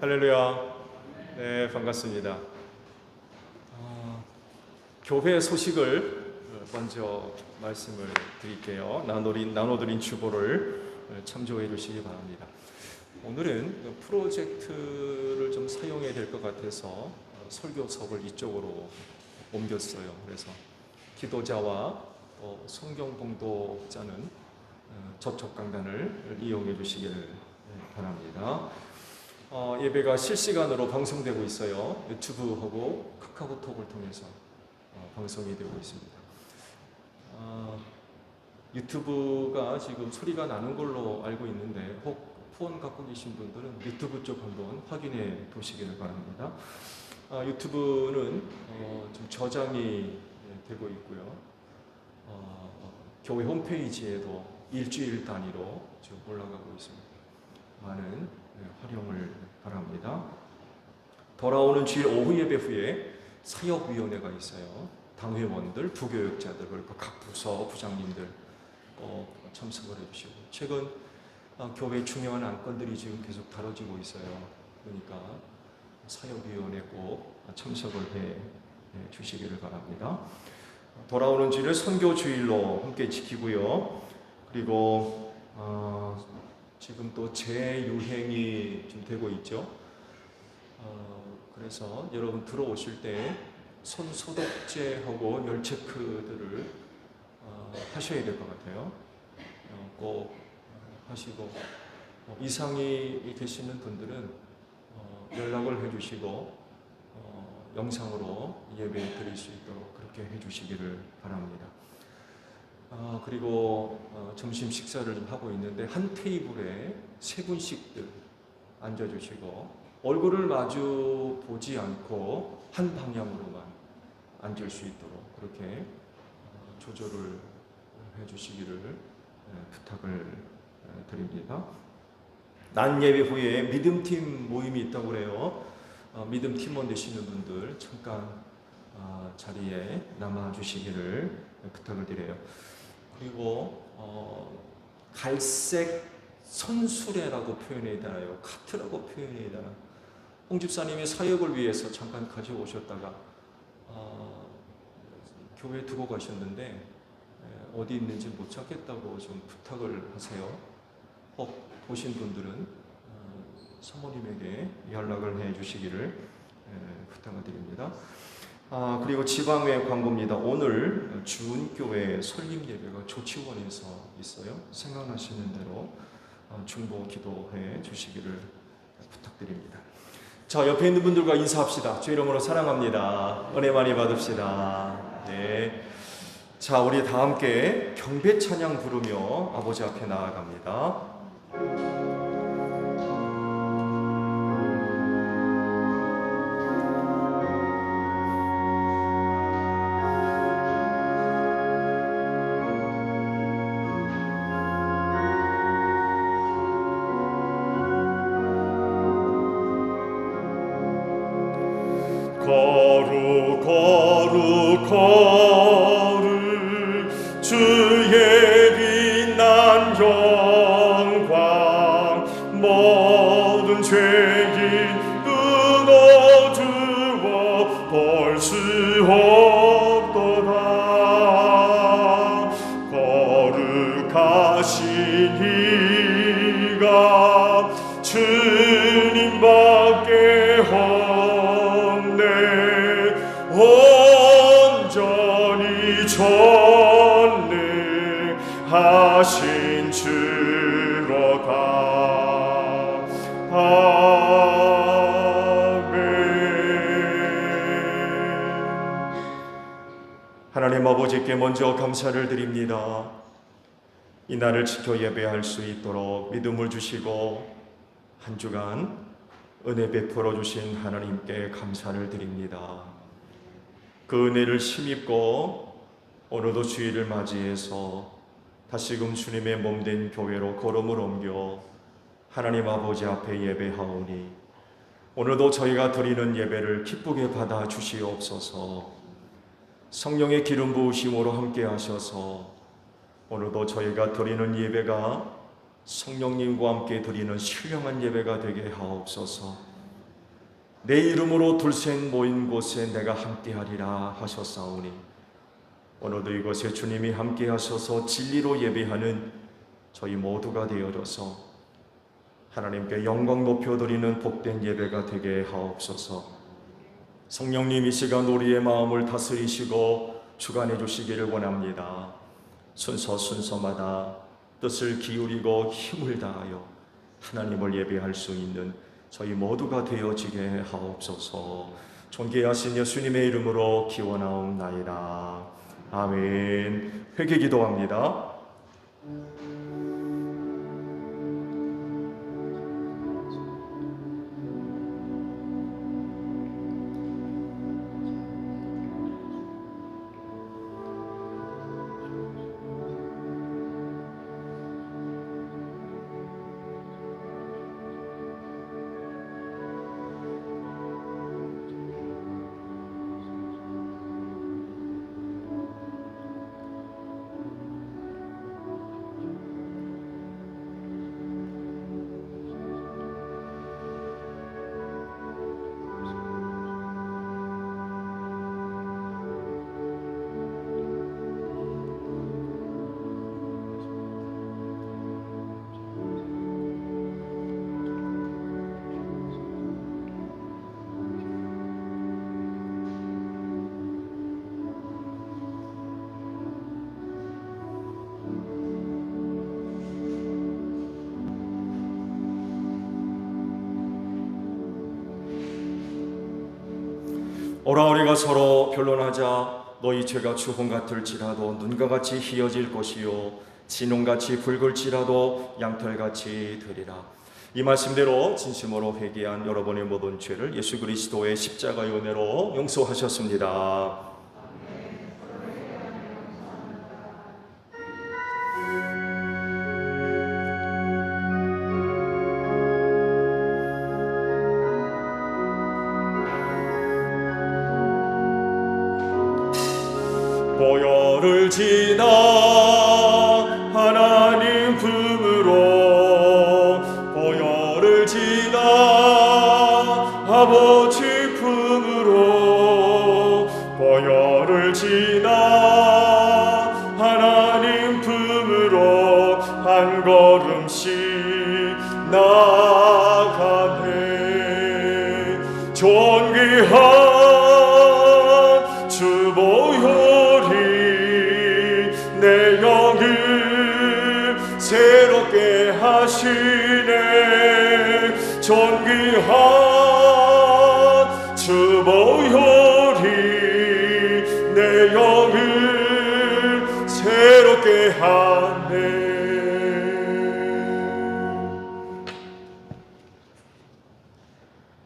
할렐루야. 네, 반갑습니다. 교회 소식을 먼저 말씀을 드릴게요. 나눠드린 주보를 참조해 주시기 바랍니다. 오늘은 프로젝트를 좀 사용해야 될 것 같아서 설교석을 이쪽으로 옮겼어요. 그래서 기도자와 성경 봉독자는 저쪽 강단을 이용해 주시기를 바랍니다. 예배가 실시간으로 방송되고 있어요. 유튜브하고 카카오톡을 통해서 방송이 되고 있습니다. 유튜브가 지금 소리가 나는 걸로 알고 있는데 혹 폰 갖고 계신 분들은 유튜브 쪽 한번 확인해 보시기를 바랍니다. 유튜브는 좀 저장이 되고 있고요. 교회 홈페이지에도 일주일 단위로 지금 올라가고 있습니다. 많은 활용을 바랍니다. 돌아오는 주일 오후 예배 후에 사역위원회가 있어요. 당회원들, 부교육자들, 그리고 각 부서 부장님들 참석을 해주시고, 최근 교회 중요한 안건들이 지금 계속 다뤄지고 있어요. 그러니까 사역위원회 꼭 참석을 해 주시기를 바랍니다. 돌아오는 주일을 선교주일로 함께 지키고요. 그리고 지금 또 재유행이 좀 되고 있죠. 그래서 여러분 들어오실 때 손 소독제하고 열 체크들을 하셔야 될 것 같아요. 꼭 하시고, 이상이 계시는 분들은 연락을 해주시고 영상으로 예배 드릴 수 있도록 그렇게 해주시기를 바랍니다. 그리고 점심 식사를 좀 하고 있는데 한 테이블에 세 분씩들 앉아주시고 얼굴을 마주 보지 않고 한 방향으로만 앉을 수 있도록 그렇게 조절을 해주시기를 부탁을 드립니다. 난 예배 후에 믿음팀 모임이 있다고 그래요. 믿음 팀원 되시는 분들 잠깐 자리에 남아주시기를 부탁을 드려요. 그리고 갈색 선수레라고 표현해야 되나요? 카트라고 표현해야 되나? 홍 집사님이 사역을 위해서 잠깐 가져오셨다가 교회에 두고 가셨는데 어디 있는지 못 찾겠다고 좀 부탁을 하세요. 혹 보신 분들은 사모님에게 연락을 해 주시기를 부탁을 드립니다. 그리고 지방외 광고입니다. 오늘 주은교회 설립 예배가 조치원에서 있어요. 생각나시는 대로 중보 기도해 주시기를 부탁드립니다. 자, 옆에 있는 분들과 인사합시다. 주 이름으로 사랑합니다. 은혜 많이 받읍시다. 네. 자, 우리 다 함께 경배 찬양 부르며 아버지 앞에 나아갑니다. 거룩 주의 빛난 영광 모든 죄인 끊어두어 볼 수 없도다. 거룩하신 이가 주님밖에 없네. 온전히 전능하신 주로다. 아멘. 하나님 아버지께 먼저 감사를 드립니다. 이 날을 지켜 예배할 수 있도록 믿음을 주시고 한 주간 은혜 베풀어 주신 하나님께 감사를 드립니다. 그 은혜를 힘입고 오늘도 주일을 맞이해서 다시금 주님의 몸된 교회로 걸음을 옮겨 하나님 아버지 앞에 예배하오니 오늘도 저희가 드리는 예배를 기쁘게 받아 주시옵소서. 성령의 기름 부으심으로 함께 하셔서 오늘도 저희가 드리는 예배가 성령님과 함께 드리는 신령한 예배가 되게 하옵소서. 내 이름으로 둘셋 모인 곳에 내가 함께하리라 하셨사오니 오늘도 이곳에 주님이 함께하셔서 진리로 예배하는 저희 모두가 되어져서 하나님께 영광 높여드리는 복된 예배가 되게 하옵소서. 성령님 이 시간 우리의 마음을 다스리시고 주관해 주시기를 원합니다. 순서마다 뜻을 기울이고 힘을 다하여 하나님을 예배할 수 있는 저희 모두가 되어지게 하옵소서. 존귀하신 예수님의 이름으로 기원하옵나이다. 아멘. 회개 기도합니다. 오라 우리가 서로 변론하자. 너희 죄가 주홍 같을지라도 눈과 같이 희어질 것이요 진홍같이 붉을지라도 양털같이 되리라. 이 말씀대로 진심으로 회개한 여러분의 모든 죄를 예수 그리스도의 십자가의 은혜로 용서하셨습니다. 보혈을 지나 하나님 품으로 보혈을 지나 아버지 품으로 보혈을 지나 하나님 품으로 한 걸음씩 나가네. 존귀한 주 보혈이 내 영을 새롭게 하시네. 존귀한 주 보혈이 내 영을 새롭게 하네.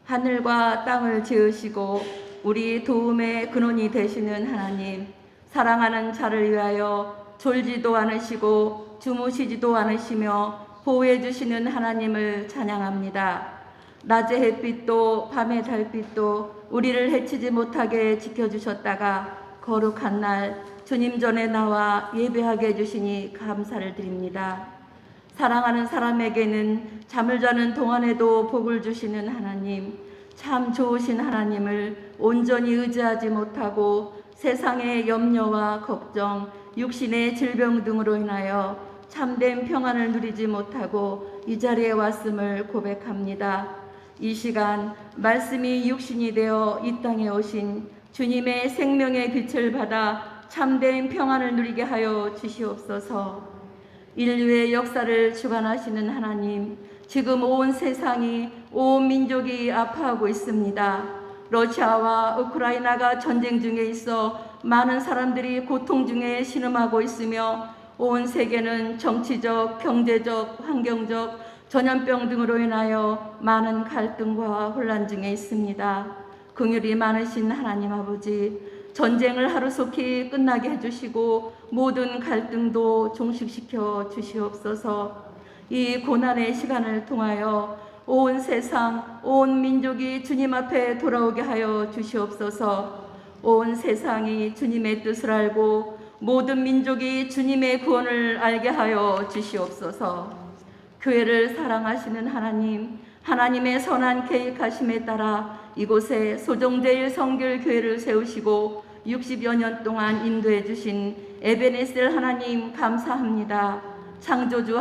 하늘과 땅을 지으시고 우리 도움의 근원이 되시는 하나님, 사랑하는 자를 위하여 졸지도 않으시고 주무시지도 않으시며 보호해 주시는 하나님을 찬양합니다. 낮의 햇빛도 밤의 달빛도 우리를 해치지 못하게 지켜주셨다가 거룩한 날 주님 전에 나와 예배하게 해주시니 감사를 드립니다. 사랑하는 사람에게는 잠을 자는 동안에도 복을 주시는 하나님, 참 좋으신 하나님을 온전히 의지하지 못하고 세상의 염려와 걱정, 육신의 질병 등으로 인하여 참된 평안을 누리지 못하고 이 자리에 왔음을 고백합니다. 이 시간 말씀이 육신이 되어 이 땅에 오신 주님의 생명의 빛을 받아 참된 평안을 누리게 하여 주시옵소서. 인류의 역사를 주관하시는 하나님, 지금 온 세상이, 온 민족이 아파하고 있습니다. 러시아와 우크라이나가 전쟁 중에 있어 많은 사람들이 고통 중에 신음하고 있으며 온 세계는 정치적, 경제적, 환경적, 전염병 등으로 인하여 많은 갈등과 혼란 중에 있습니다. 긍휼이 많으신 하나님 아버지, 전쟁을 하루속히 끝나게 해주시고 모든 갈등도 종식시켜 주시옵소서. 이 고난의 시간을 통하여 온 세상, 온 민족이 주님 앞에 돌아오게 하여 주시옵소서. 온 세상이 주님의 뜻을 알고 모든 민족이 주님의 구원을 알게 하여 주시옵소서. 교회를 사랑하시는 하나님, 하나님의 선한 계획하심에 따라 이곳에 소정제일 성결 교회를 세우시고 60여 년 동안 인도해 주신 에베네셀 하나님 감사합니다. 창조주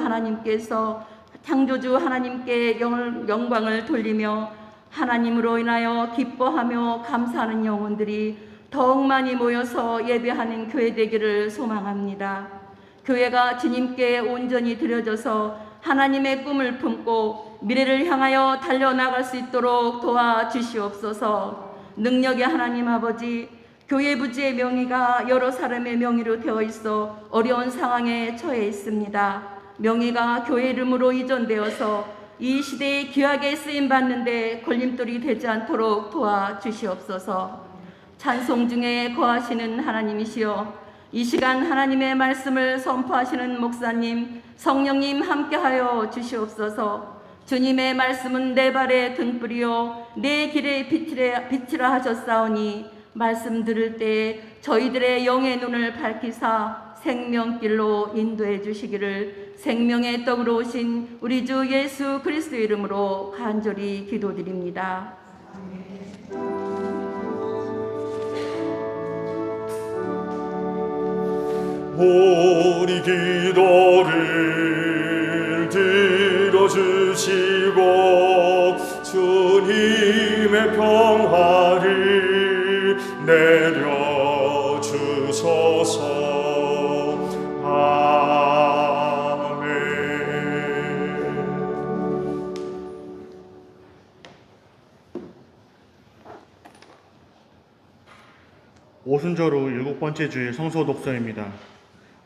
하나님께 영광을 돌리며 하나님으로 인하여 기뻐하며 감사하는 영혼들이 더욱 많이 모여서 예배하는 교회 되기를 소망합니다. 교회가 주님께 온전히 드려져서 하나님의 꿈을 품고 미래를 향하여 달려나갈 수 있도록 도와주시옵소서. 능력의 하나님 아버지, 교회 부지의 명의가 여러 사람의 명의로 되어 있어 어려운 상황에 처해 있습니다. 명의가 교회 이름으로 이전되어서 이 시대에 귀하게 쓰임받는데 걸림돌이 되지 않도록 도와주시옵소서. 찬송 중에 거하시는 하나님이시여, 이 시간 하나님의 말씀을 선포하시는 목사님, 성령님 함께하여 주시옵소서. 주님의 말씀은 내 발의 등불이요 내 길의 빛이라 하셨사오니 말씀 들을 때 저희들의 영의 눈을 밝히사 생명길로 인도해 주시기를 생명의 떡으로 오신 우리 주 예수 그리스도 이름으로 간절히 기도드립니다. 우리 기도를 들어주시고 주님의 평화를 내려주소서. 아멘. 오순절 후 7번째 주일 성서 독서입니다.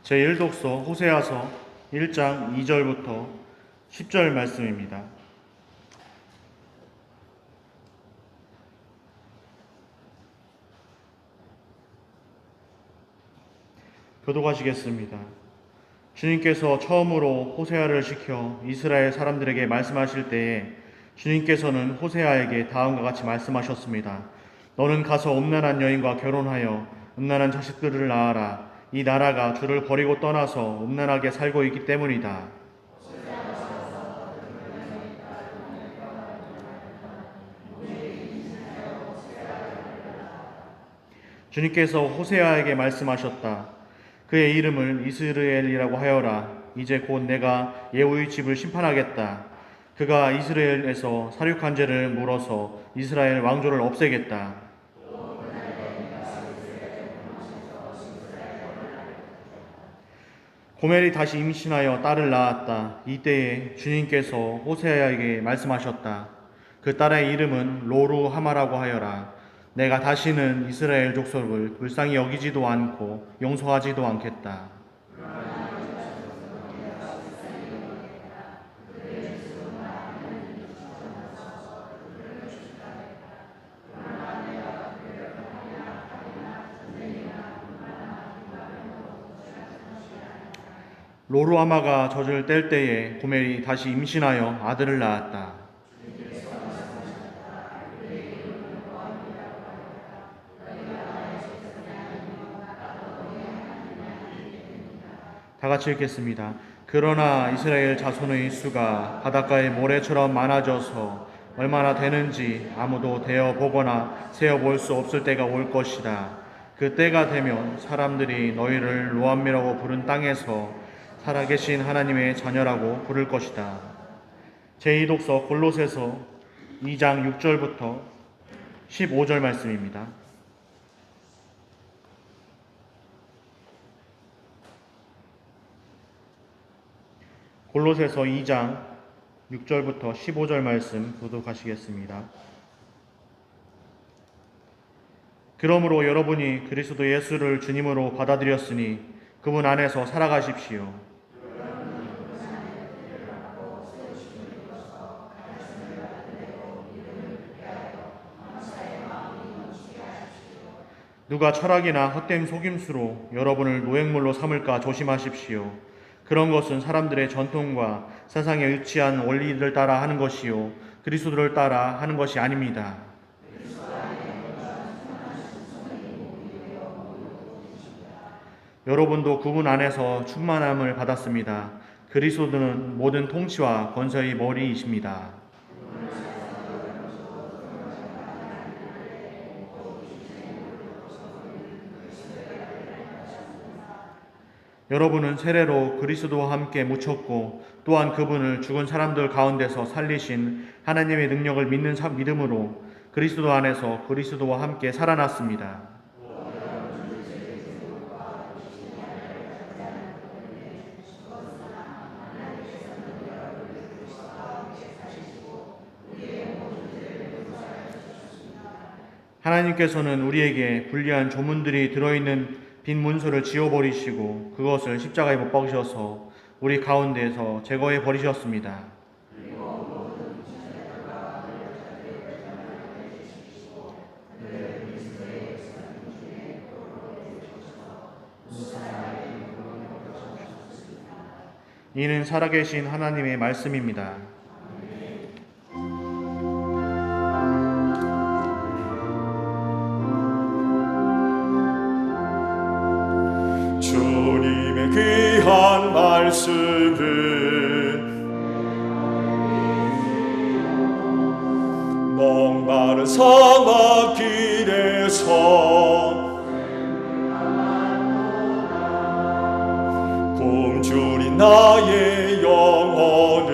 제1독서 호세아서 1장 2절부터 10절 말씀입니다. 교독하시겠습니다. 주님께서 처음으로 호세아를 시켜 이스라엘 사람들에게 말씀하실 때에 주님께서는 호세아에게 다음과 같이 말씀하셨습니다. 너는 가서 음란한 여인과 결혼하여 음란한 자식들을 낳아라. 이 나라가 주를 버리고 떠나서 음란하게 살고 있기 때문이다. 주님께서 호세아에게 말씀하셨다. 그의 이름을 이스라엘이라고 하여라. 이제 곧 내가 예후의 집을 심판하겠다. 그가 이스라엘에서 살육한 죄를 물어서 이스라엘 왕조를 없애겠다. 고멜이 다시 임신하여 딸을 낳았다. 이때에 주님께서 호세아에게 말씀하셨다. 그 딸의 이름은 로루하마라고 하여라. 내가 다시는 이스라엘 족속을 불쌍히 여기지도 않고 용서하지도 않겠다. 로루아마가 젖을 뗄 때에 고멜이 다시 임신하여 아들을 낳았다. 다 같이 읽겠습니다. 그러나 이스라엘 자손의 수가 바닷가의 모래처럼 많아져서 얼마나 되는지 아무도 대어 보거나 세어 볼 수 없을 때가 올 것이다. 그 때가 되면 사람들이 너희를 로암미라고 부른 땅에서 살아계신 하나님의 자녀라고 부를 것이다. 제2독서 골로새서 2장 6절부터 15절 말씀입니다. 골로새서 2장 6절부터 15절 말씀 교독하시겠습니다. 그러므로 여러분이 그리스도 예수를 주님으로 받아들였으니 그분 안에서 살아가십시오. 누가 철학이나 헛된 속임수로 여러분을 노획물로 삼을까 조심하십시오. 그런 것은 사람들의 전통과 세상에 의치한 원리를 따라 하는 것이요 그리스도를 따라 하는 것이 아닙니다. 여러분도 그분 안에서 충만함을 받았습니다. 그리스도는 모든 통치와 권세의 머리이십니다. 여러분은 세례로 그리스도와 함께 묻혔고 또한 그분을 죽은 사람들 가운데서 살리신 하나님의 능력을 믿는 믿음으로 그리스도 안에서 그리스도와 함께 살아났습니다. 하나님께서는 우리에게 불리한 조문들이 들어있는 빈 문서를 지워버리시고 그것을 십자가에 못 박으셔서 우리 가운데에서 제거해 버리셨습니다. 이는 살아계신 하나님의 말씀입니다. 주님의 귀한 말씀은 목마른 사막길에서 굶주린 나의 영혼을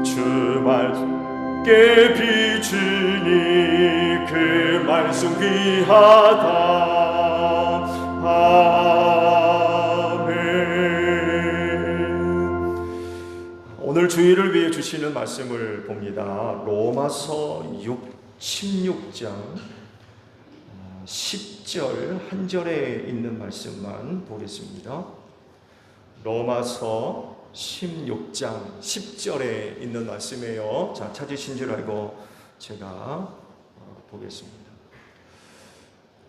주 말께 비추니 그 말씀 귀하다. 아멘. 오늘 주일을 위해 주시는 말씀을 봅니다. 로마서 16장 10절 한 절에 있는 말씀만 보겠습니다. 로마서 16장 10절에 있는 말씀이에요. 자, 찾으신 줄 알고 제가 보겠습니다.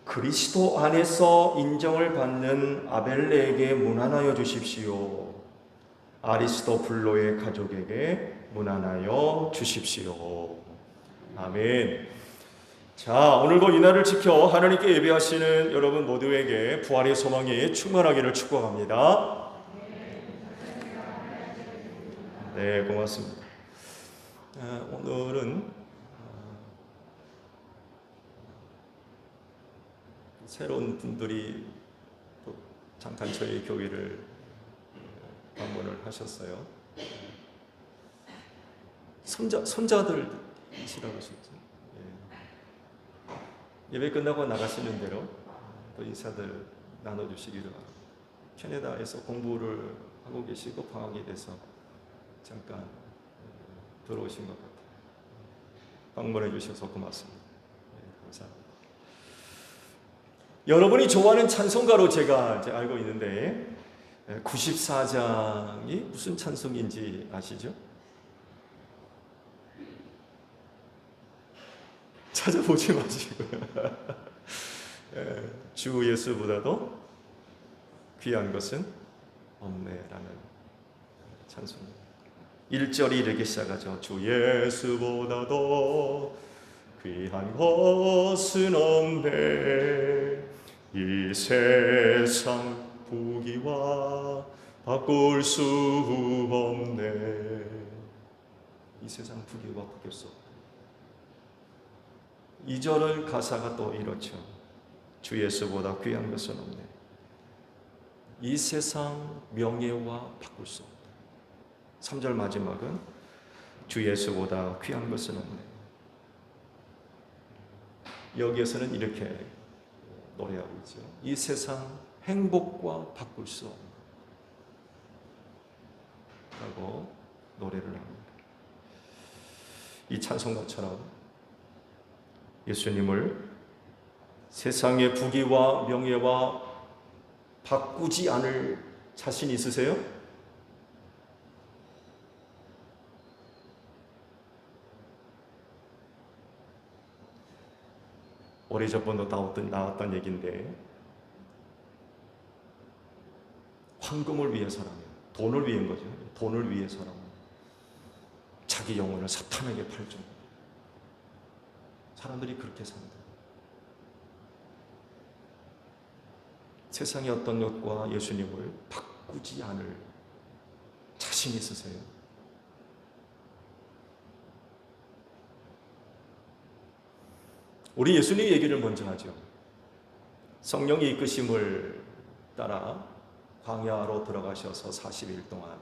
그리스도 안에서 인정을 받는 아벨레에게 문안하여 주십시오. 아리스토블로의 가족에게 문안하여 주십시오. 아멘. 자, 오늘도 이 날을 지켜 하나님께 예배하시는 여러분 모두에게 부활의 소망이 충만하기를 축복합니다. 네, 고맙습니다. 오늘은 새로운 분들이 또 잠깐 저희 교회를 방문을 하셨어요. 손자들이시라고 하셨죠. 예배 끝나고 나가시는 대로 또 인사들 나눠주시기를 바랍니다. 캐나다에서 공부를 하고 계시고 방학이 돼서 잠깐 들어오신 것 같아요. 방문해 주셔서 고맙습니다. 감사합니다. 여러분이 좋아하는 찬송가로 제가 이제 알고 있는데 94장이 무슨 찬송인지 아시죠? 찾아보지 마시고요. 주 예수보다도 귀한 것은 없네라는 찬송입니다. 1절이 이렇게 시작하죠. 주 예수보다도 귀한 것은 없네. 이 세상 부귀와 바꿀 수 없네. 이 세상 부귀와 바꿀 수 없네. 2절을 가사가 또 이렇죠. 주 예수보다 귀한 것은 없네. 이 세상 명예와 바꿀 수 없네. 3절 마지막은 주 예수보다 귀한 것은 없네. 여기에서는 이렇게 노래하고 있죠. 이 세상 행복과 바꿀 수 없는 라고 노래를 합니다. 이 찬송가처럼 예수님을 세상의 부귀와 명예와 바꾸지 않을 자신 있으세요? 오래전부터 나왔던 얘기인데 황금을 위해서라면, 돈을 위한 거죠. 돈을 위해서라면 자기 영혼을 사탄에게 팔 정도. 사람들이 그렇게 산다. 세상의 어떤 것과 예수님을 바꾸지 않을 자신 있으세요? 우리 예수님 얘기를 먼저 하죠. 성령의 이끄심을 따라 광야로 들어가셔서 40일 동안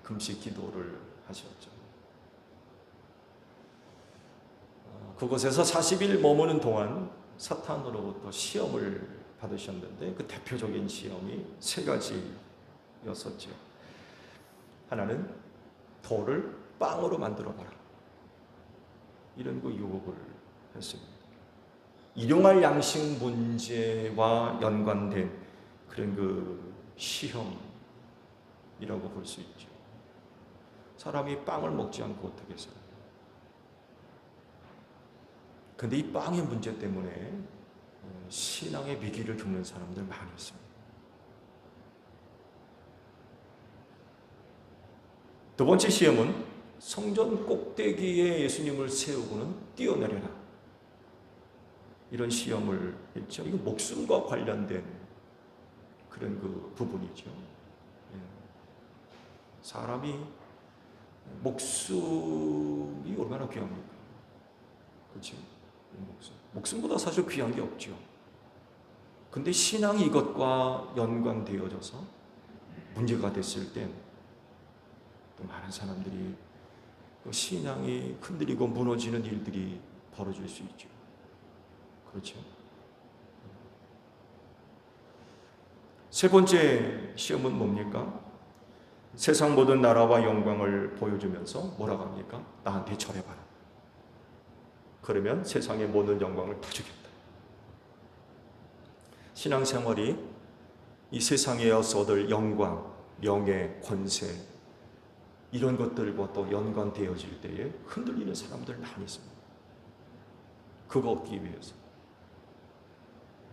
금식 기도를 하셨죠. 그곳에서 40일 머무는 동안 사탄으로부터 시험을 받으셨는데 그 대표적인 시험이 세 가지였었죠. 하나는 돌을 빵으로 만들어 봐라, 이런 그 유혹을 했습니다. 일용할 양식 문제와 연관된 그런 그 시험이라고 볼 수 있죠. 사람이 빵을 먹지 않고 어떻게 살아요? 근데 이 빵의 문제 때문에 신앙의 위기를 겪는 사람들 많이 있습니다. 두 번째 시험은 성전 꼭대기에 예수님을 세우고는 뛰어내려라, 이런 시험을 했죠. 이거 목숨과 관련된 그런 그 부분이죠. 사람이 목숨이 얼마나 귀합니까? 그렇죠? 목숨보다 사실 귀한 게 없죠. 근데 신앙이 이것과 연관되어져서 문제가 됐을 땐 또 많은 사람들이 그 신앙이 흔들리고 무너지는 일들이 벌어질 수 있죠. 그렇죠? 세 번째 시험은 뭡니까? 세상 모든 나라와 영광을 보여주면서 뭐라고 합니까? 나한테 절해봐라. 그러면 세상의 모든 영광을 다 주겠다. 신앙생활이 이 세상에서 얻을 영광, 명예, 권세, 이런 것들과 또 연관되어질 때에 흔들리는 사람들 많이 있습니다. 그거 얻기 위해서.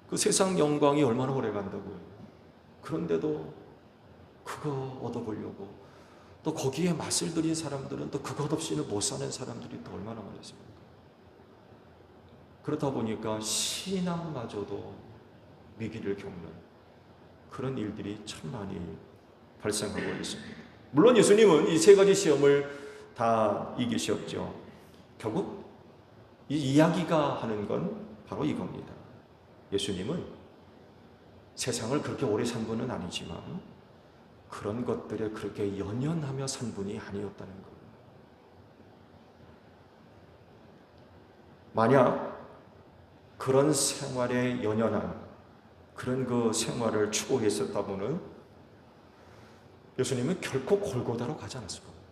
그 세상 영광이 얼마나 오래 간다고요. 그런데도 그거 얻어보려고 또 거기에 맛을 들인 사람들은 또 그것 없이는 못 사는 사람들이 또 얼마나 많습니까? 그렇다 보니까 신앙마저도 위기를 겪는 그런 일들이 참 많이 발생하고 있습니다. 물론 예수님은 이 세 가지 시험을 다 이기셨죠. 결국 이 이야기가 하는 건 바로 이겁니다. 예수님은 세상을 그렇게 오래 산 분은 아니지만 그런 것들에 그렇게 연연하며 산 분이 아니었다는 거예요. 만약 그런 생활에 연연한 그런 그 생활을 추구했었다면은 예수님은 결코 골고다로 가지 않았을 겁니다.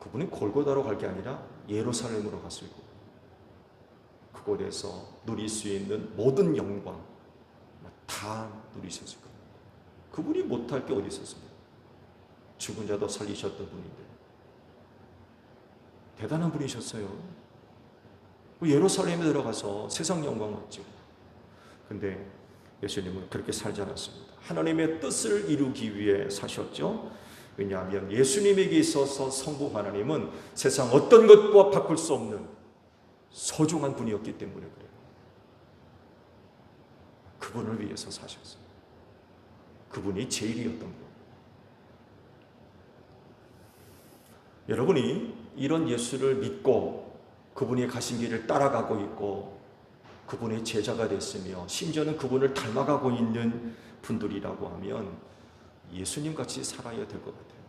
그분이 골고다로 갈 게 아니라 예루살렘으로 갔을 거예요. 그곳에서 누릴 수 있는 모든 영광 다 누리셨을 겁니다. 그분이 못할 게 어디 있었습니까? 죽은 자도 살리셨던 분인데 대단한 분이셨어요. 예루살렘에 들어가서 세상 영광 얻죠. 근데 예수님은 그렇게 살지 않았습니다. 하나님의 뜻을 이루기 위해 사셨죠. 왜냐하면 예수님에게 있어서 성부 하나님은 세상 어떤 것과 바꿀 수 없는 소중한 분이었기 때문에 그래요. 그분을 위해서 사셨어요. 그분이 제일이었던 거예요. 여러분이 이런 예수를 믿고 그분이 가신 길을 따라가고 있고 그분의 제자가 됐으며 심지어는 그분을 닮아가고 있는 분들이라고 하면 예수님 같이 살아야 될 것 같아요.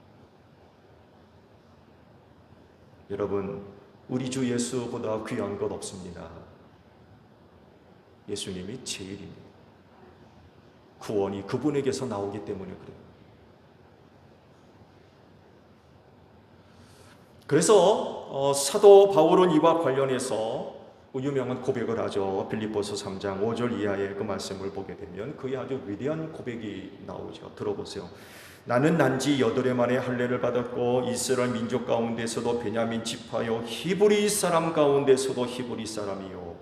여러분, 우리 주 예수보다 귀한 것 없습니다. 예수님이 제일입니다. 구원이 그분에게서 나오기 때문에 그래요. 그래서 사도 바울은 이와 관련해서 유명한 고백을 하죠. 빌립보서 3장 5절 이하의 그 말씀을 보게 되면 그의 아주 위대한 고백이 나오죠. 들어보세요. 나는 난지 8해 만에 할례를 받았고 이스라엘 민족 가운데서도 베냐민 지파요 히브리 사람 가운데서도 히브리 사람이요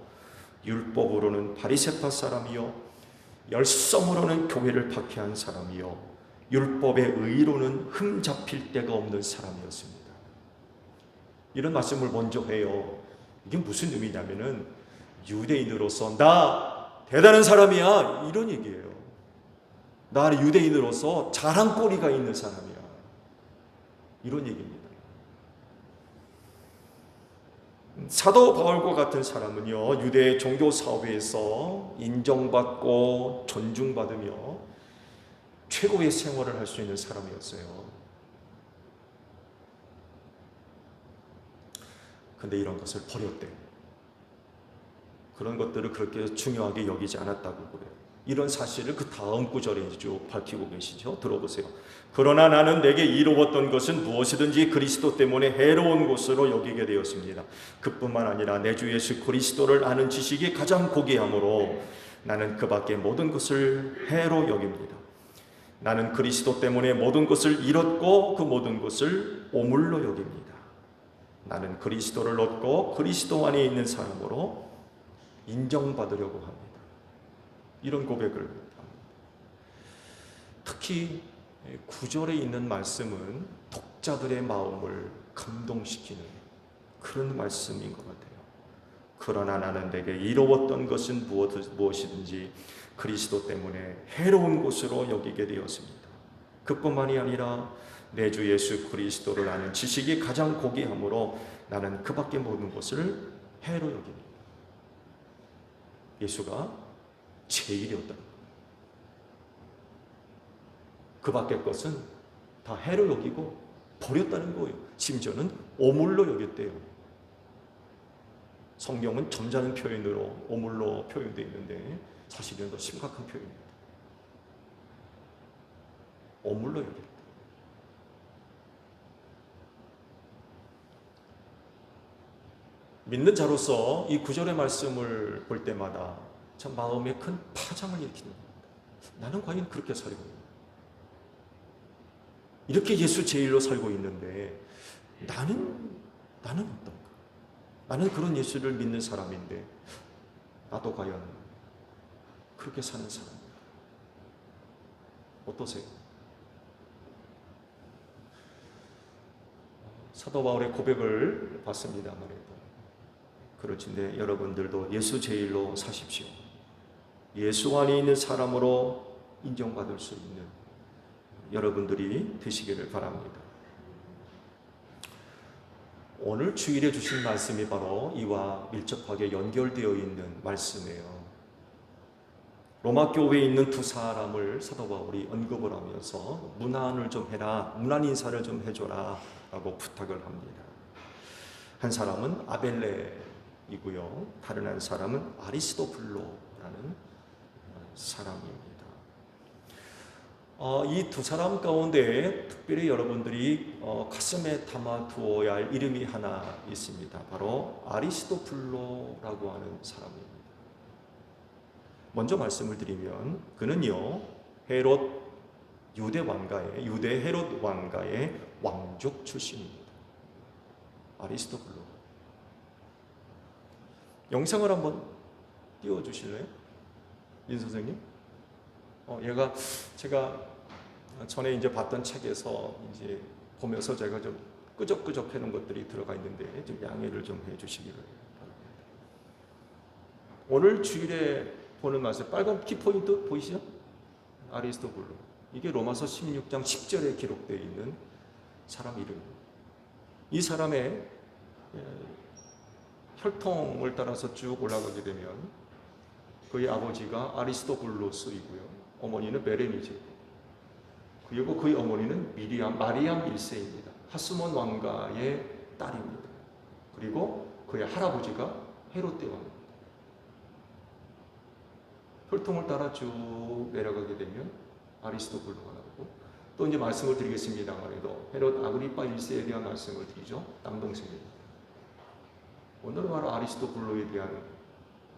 율법으로는 바리새파 사람이요 열성으로는 교회를 박해한 사람이요 율법의 의로는 흠 잡힐 데가 없는 사람이었습니다. 이런 말씀을 먼저 해요. 이게 무슨 의미냐면은 유대인으로서 나 대단한 사람이야 이런 얘기예요. 나 유대인으로서 자랑거리가 있는 사람이야 이런 얘기입니다. 사도 바울과 같은 사람은요, 유대 종교 사회에서 인정받고 존중받으며 최고의 생활을 할 수 있는 사람이었어요. 근데 이런 것을 버렸대요. 그런 것들을 그렇게 중요하게 여기지 않았다고 그래요. 이런 사실을 그 다음 구절에 쭉 밝히고 계시죠. 들어보세요. 그러나 나는 내게 이루었던 것은 무엇이든지 그리스도 때문에 해로운 것으로 여기게 되었습니다. 그뿐만 아니라 내 주 예수 그리스도를 아는 지식이 가장 고귀하므로 나는 그 밖에 모든 것을 해로 여깁니다. 나는 그리스도 때문에 모든 것을 잃었고 그 모든 것을 오물로 여깁니다. 나는 그리스도를 얻고 그리스도 안에 있는 사람으로 인정받으려고 합니다. 이런 고백을 합니다. 특히 9절에 있는 말씀은 독자들의 마음을 감동시키는 그런 말씀인 것 같아요. 그러나 나는 내게 이루었던 것은 무엇이든지 그리스도 때문에 해로운 것으로 여기게 되었습니다. 그뿐만이 아니라 내 주 예수 그리스도를 아는 지식이 가장 고귀하므로 나는 그 밖의 모든 것을 해로 여깁니다. 예수가 제일이었다는 거예요. 그 밖의 것은 다 해로 여기고 버렸다는 거예요. 심지어는 오물로 여겼대요. 성경은 점잖은 표현으로 오물로 표현되어 있는데 사실은 더 심각한 표현입니다. 오물로 여겼다. 믿는 자로서 이 9절의 말씀을 볼 때마다 참 마음에 큰 파장을 일으키는 겁니다. 나는 과연 그렇게 살고 있는가? 이렇게 예수 제일로 살고 있는데 나는 어떤가? 나는 그런 예수를 믿는 사람인데 나도 과연 그렇게 사는 사람인가? 어떠세요? 사도 바울의 고백을 봤습니다만 해도 그렇지인데 여러분들도 예수 제일로 사십시오. 예수 안에 있는 사람으로 인정받을 수 있는 여러분들이 되시기를 바랍니다. 오늘 주일에 주신 말씀이 바로 이와 밀접하게 연결되어 있는 말씀이에요. 로마 교회에 있는 두 사람을 사도 바울이 언급을 하면서 문안을 좀 해라, 문안 인사를 좀 해줘라 라고 부탁을 합니다. 한 사람은 아벨레이고요, 다른 한 사람은 아리스토블로라는 사람입니다. 이 두 사람 가운데 특별히 여러분들이 가슴에 담아두어야 할 이름이 하나 있습니다. 바로 아리스토블로라고 하는 사람입니다. 먼저 말씀을 드리면 그는요, 유대 헤롯 왕가의 왕족 출신입니다. 아리스토블로. 영상을 한번 띄워주실래요? 민 선생님? 제가 전에 이제 봤던 책에서 이제 보면서 제가 좀 끄적끄적 해놓은 것들이 들어가 있는데 좀 양해를 좀 해주시기를 바랍니다. 오늘 주일에 보는 말씀, 빨간 키포인트 보이시죠? 아리스토블로. 이게 로마서 16장 10절에 기록되어 있는 사람 이름입니다. 이 사람의 혈통을 따라서 쭉 올라가게 되면 그의 아버지가 아리스토블로스이고요, 어머니는 베레니제고, 그리고 그의 어머니는 마리암 1세입니다. 하스몬 왕가의 딸입니다. 그리고 그의 할아버지가 헤롯 왕입니다. 혈통을 따라 쭉 내려가게 되면 아리스토블로가 나오고, 또 이제 말씀을 드리겠습니다만 해도 헤롯 아그리파 1세에 대한 말씀을 드리죠. 남동생입니다. 오늘은 바로 아리스토블로에 대한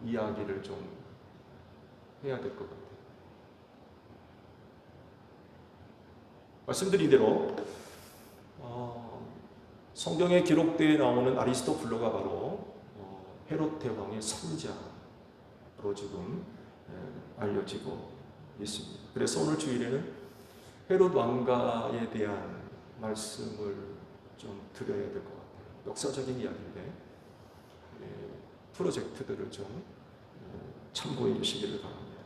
이야기를 좀 해야 될 것 같아요. 말씀드린 대로 성경에 기록되어 나오는 아리스토블로가 바로 헤롯 대왕의 손자로 지금 알려지고 있습니다. 그래서 오늘 주일에는 헤롯 왕가에 대한 말씀을 좀 드려야 될 것 같아요. 역사적인 이야기인데 프로젝트들을 좀 참고해 주시기를 바랍니다.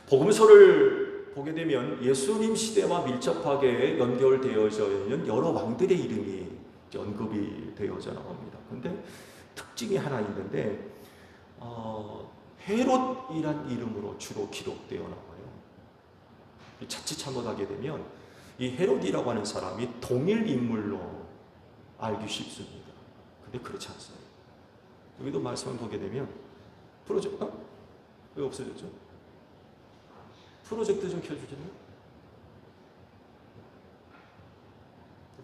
복음서를 보게 되면 예수님 시대와 밀접하게 연결되어져 있는 여러 왕들의 이름이 언급이 되어져 나옵니다. 근데 특징이 하나 있는데 헤롯이란 이름으로 주로 기록되어 나와요. 자칫 잘못하게 되면 이 헤롯이라고 하는 사람이 동일 인물로 알기 쉽습니다. 근데 그렇지 않습니다. 여기도 말씀을 보게 되면 프로젝트 왜 없어졌죠? 프로젝트 좀 켜주시나요?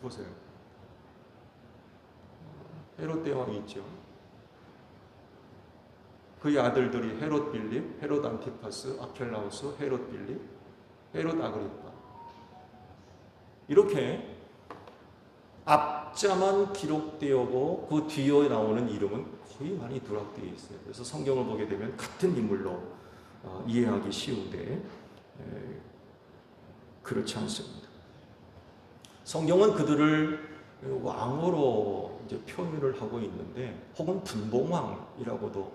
보세요. 헤롯 대왕이 있죠. 그의 아들들이 헤롯 빌립, 헤롯 안티파스, 아켈라우스, 헤롯 빌립, 헤롯 아그리파. 이렇게 앞자만 기록되어고 그 뒤에 나오는 이름은 거의 많이 누락되어 있어요. 그래서 성경을 보게 되면 같은 인물로 이해하기 쉬운데 그렇지 않습니다. 성경은 그들을 왕으로 이제 표현을 하고 있는데, 혹은 분봉왕이라고도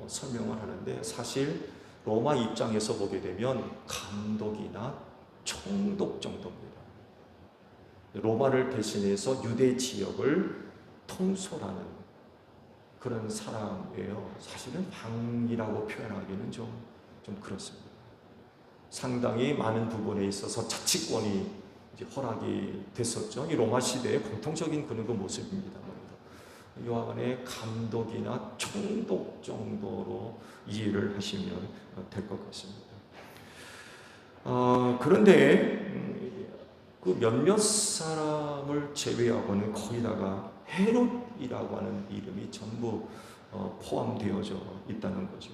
설명을 하는데, 사실 로마 입장에서 보게 되면 감독이나 총독 정도입니다. 로마를 대신해서 유대 지역을 통솔하는 그런 사람이에요. 사실은 왕이라고 표현하기는 좀 그렇습니다. 상당히 많은 부분에 있어서 자치권이 이제 허락이 됐었죠. 이 로마 시대의 공통적인 그런 그 모습입니다. 요한의 감독이나 총독 정도로 이해를 하시면 될 것 같습니다. 그런데 그 몇몇 사람을 제외하고는 거의 다가 헤롯이라고 하는 이름이 전부 포함되어져 있다는 거죠.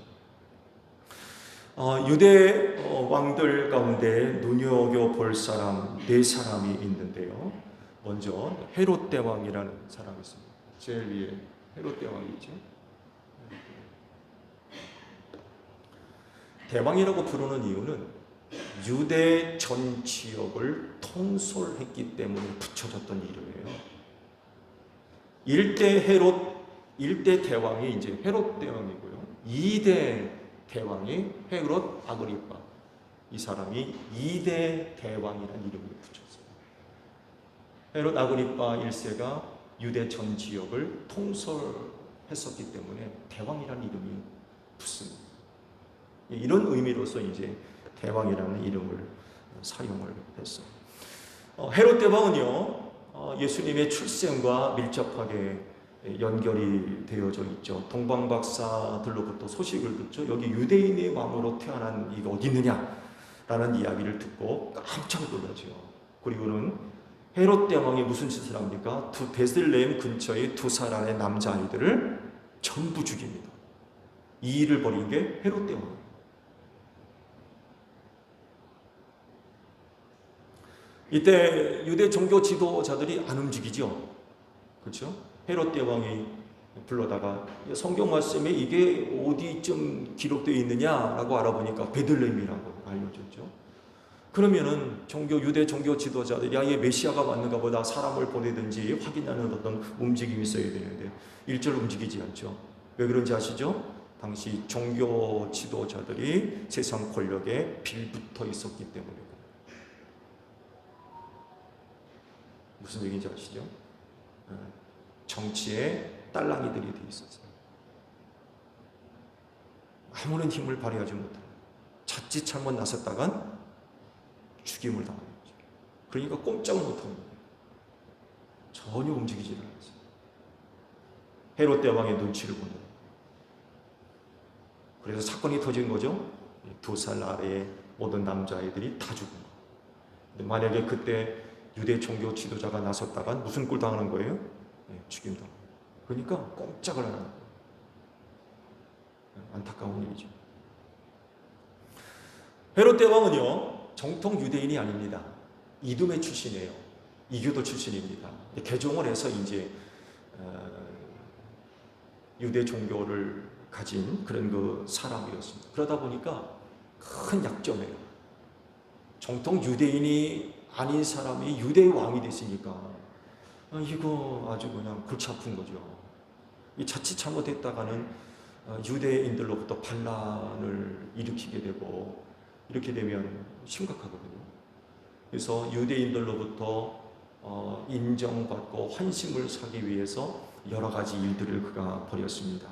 유대 왕들 가운데 눈여겨볼 사람 4사람이 있는데요. 먼저 헤롯 대왕이라는 사람이 있습니다. 제일 위에 헤롯 대왕이죠. 대왕이라고 부르는 이유는 유대 전 지역을 통솔했기 때문에 붙여졌던 이름이에요. 1대 대왕이 이제 헤롯 대왕이고요. 2대 대왕이 헤롯 아그리파. 이 사람이 2대 대왕이라는 이름을 붙였어요. 헤롯 아그리파 1세가 유대 전 지역을 통솔했었기 때문에 대왕이라는 이름이 붙습니다. 이런 의미로서 이제 대왕이라는 이름을 사용을 했어요. 헤롯 대왕은요, 예수님의 출생과 밀접하게 연결이 되어져 있죠. 동방박사들로부터 소식을 듣죠. 여기 유대인의 왕으로 태어난 이가 어디 있느냐라는 이야기를 듣고 깜짝 놀라죠. 그리고는 헤롯 대왕이 무슨 짓을 합니까? 베들레헴 근처의 2살의 남자아이들을 전부 죽입니다. 이 일을 벌인 게 헤롯 대왕입니다. 이때 유대 종교 지도자들이 안 움직이죠. 그렇죠? 헤롯 대왕이 불러다가 성경 말씀에 이게 어디쯤 기록되어 있느냐라고 알아보니까 베들레헴이라고 알려줬죠. 그러면은 유대 종교 지도자들이 아예 메시아가 맞는가 보다 사람을 보내든지 확인하는 어떤 움직임이 있어야 되는데 일절 움직이지 않죠. 왜 그런지 아시죠? 당시 종교 지도자들이 세상 권력에 빌붙어 있었기 때문에. 무슨 얘기인지 아시죠? 정치에 딸랑이들이 되어 있었어요. 아무런 힘을 발휘하지 못하는, 자칫 잘못 나섰다간 죽임을 당하는 거죠. 그러니까 꼼짝을 못합니다. 전혀 움직이지 않았어요. 헤롯 대왕의 눈치를 보는. 그래서 사건이 터진 거죠. 2살 아래의 모든 남자아이들이 다 죽은 거예요. 근데 만약에 그때 유대 종교 지도자가 나섰다간 무슨 꼴 당하는 거예요? 죽임 당하는 거예요. 그러니까 꼼짝을 안 하는 거예요. 안타까운 일이죠. 헤롯 대왕은요, 정통 유대인이 아닙니다. 이두메 출신이에요. 이교도 출신입니다. 개종을 해서 이제 유대 종교를 가진 그런 그 사람이었습니다. 그러다 보니까 큰 약점이에요. 정통 유대인이 아닌 사람이 유대의 왕이 됐으니까 이거 아주 그냥 골치 아픈 거죠. 이 자칫 잘못했다가는 유대인들로부터 반란을 일으키게 되고, 이렇게 되면 심각하거든요. 그래서 유대인들로부터 인정받고 환심을 사기 위해서 여러 가지 일들을 그가 벌였습니다.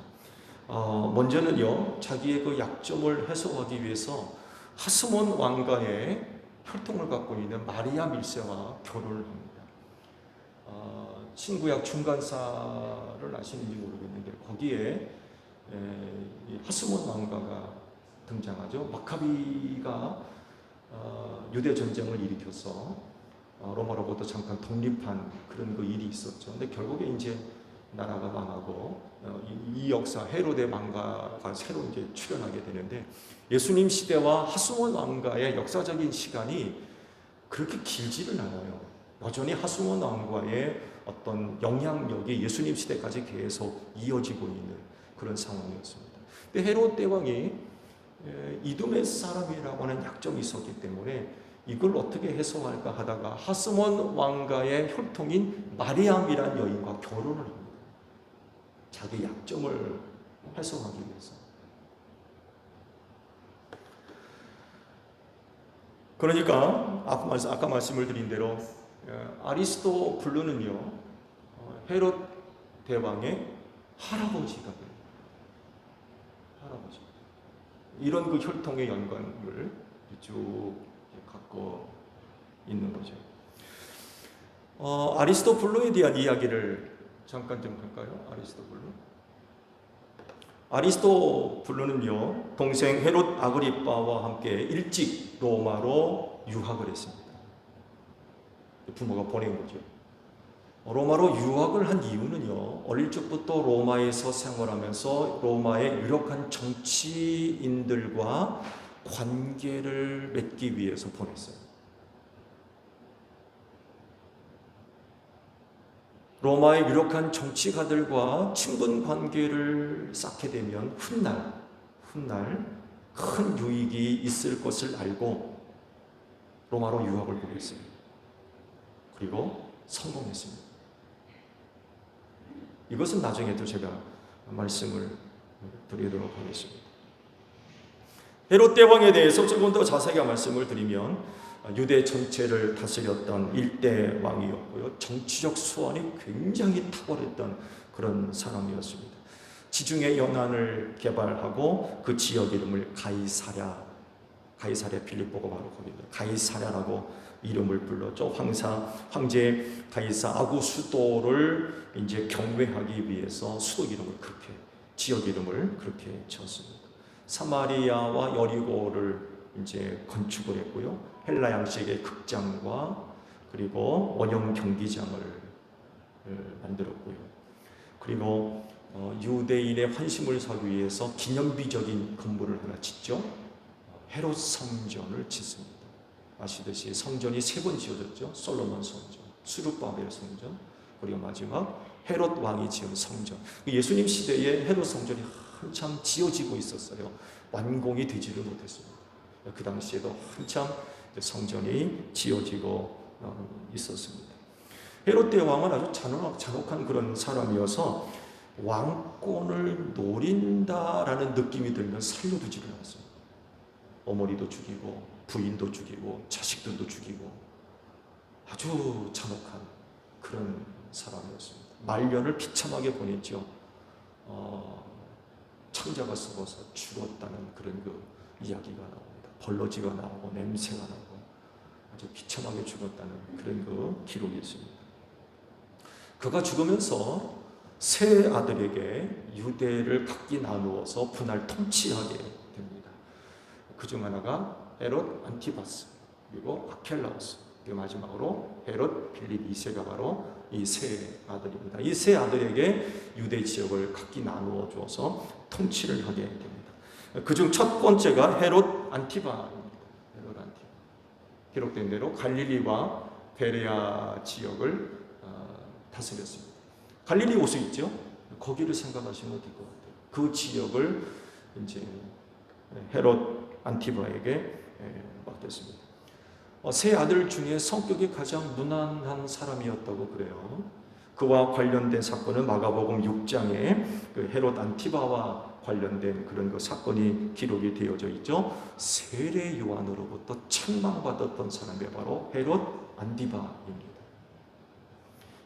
먼저는요, 자기의 그 약점을 해소하기 위해서 하스몬 왕가의 혈통을 갖고 있는 마리아 밀세와 결혼을 합니다. 신구약 중간사를 아시는지 모르겠는데 거기에 이 하스몬 왕가가 등장하죠. 마카비가 유대 전쟁을 일으켜서 로마로부터 잠깐 독립한 그런 그 일이 있었죠. 근데 결국에 이제 나라가 망하고 이 역사 헤로데 왕가가 새로 이제 출현하게 되는데 예수님 시대와 하스몬 왕가의 역사적인 시간이 그렇게 길지는 않아요. 여전히 하스몬 왕가의 어떤 영향력이 예수님 시대까지 계속 이어지고 있는 그런 상황이었습니다. 근데 헤롯 대왕이 이두메 사람이라고 하는 약점이 있었기 때문에 이걸 어떻게 해소할까 하다가 하스몬 왕가의 혈통인 마리암이라는 여인과 결혼을 합니다. 자기 약점을 해소하기 위해서. 그러니까 아까 말씀을 드린 대로 아리스토블루는요, 헤롯 대왕의 할아버지가 됩니다. 할아버지. 이런 그 혈통의 연관을 쭉 갖고 있는 거죠. 아리스토블루에 대한 이야기를 잠깐 좀 할까요? 아리스토블루는요, 동생 헤롯 아그리빠와 함께 일찍 로마로 유학을 했습니다. 부모가 보낸 거죠. 로마로 유학을 한 이유는요, 어릴 적부터 로마에서 생활하면서 로마의 유력한 정치인들과 관계를 맺기 위해서 보냈어요. 로마의 유력한 정치가들과 친분 관계를 쌓게 되면 훗날 큰 유익이 있을 것을 알고 로마로 유학을 보냈어요. 그리고 성공했습니다. 이것은 나중에 또 제가 말씀을 드리도록 하겠습니다. 헤롯 대왕에 대해서 조금 더 자세하게 말씀을 드리면 유대 전체를 다스렸던 일대 왕이었고요. 정치적 수완이 굉장히 탁월했던 그런 사람이었습니다. 지중해 연안을 개발하고 그 지역 이름을 가이사랴 필리포가 바로 거기입니다. 가이사랴라고 이름을 불렀죠. 황제 가이사 아구수도를 이제 경외하기 위해서 수도 이름을 그렇게, 지역 이름을 그렇게 지었습니다. 사마리아와 여리고를 이제 건축을 했고요. 헬라 양식의 극장과 그리고 원형 경기장을 만들었고요. 그리고 유대인의 환심을 사기 위해서 기념비적인 건물을 하나 짓죠. 헤롯 성전을 짓습니다. 아시듯이 성전이 3번 지어졌죠. 솔로몬 성전, 수르바벨 성전, 그리고 마지막 헤롯 왕이 지은 성전. 예수님 시대에 헤롯 성전이 한참 지어지고 있었어요. 완공이 되지를 못했습니다. 그 당시에도 한참 성전이 지어지고 있었습니다. 헤롯 대왕은 아주 잔혹한 그런 사람이어서 왕권을 노린다라는 느낌이 들면 살려두지를 않았습니다. 어머니도 죽이고 부인도 죽이고 자식들도 죽이고 아주 잔혹한 그런 사람이었습니다. 말년을 비참하게 보냈죠. 창자가 썩어서 죽었다는 그런 그 이야기가 나옵니다. 벌러지가 나오고 냄새가 나고 아주 비참하게 죽었다는 그런 그 기록이 있습니다. 그가 죽으면서 세 아들에게 유대를 각기 나누어서 분할 통치하게 됩니다. 그중 하나가 헤롯 안티바스, 그리고 아켈라우스, 그리고 마지막으로 헤롯 필립 2세가 바로 이 세 아들입니다. 이 세 아들에게 유대 지역을 각기 나누어 주어서 통치를 하게 됩니다. 그중 첫 번째가 헤롯 안티바입니다. 헤롯 안티바. 기록된 대로 갈릴리와 베레아 지역을 다스렸습니다. 갈릴리 호수 있죠? 거기를 생각하시면 될 것 같아요. 그 지역을 이제 헤롯 안티바에게 맡겼습니다. 세 아들 중에 성격이 가장 무난한 사람이었다고 그래요. 그와 관련된 사건은 마가복음 6장에 그 헤롯 안티바와 관련된 그런 그 사건이 기록이 되어져 있죠. 세례 요한으로부터 책망받았던 사람이 바로 헤롯 안티바입니다.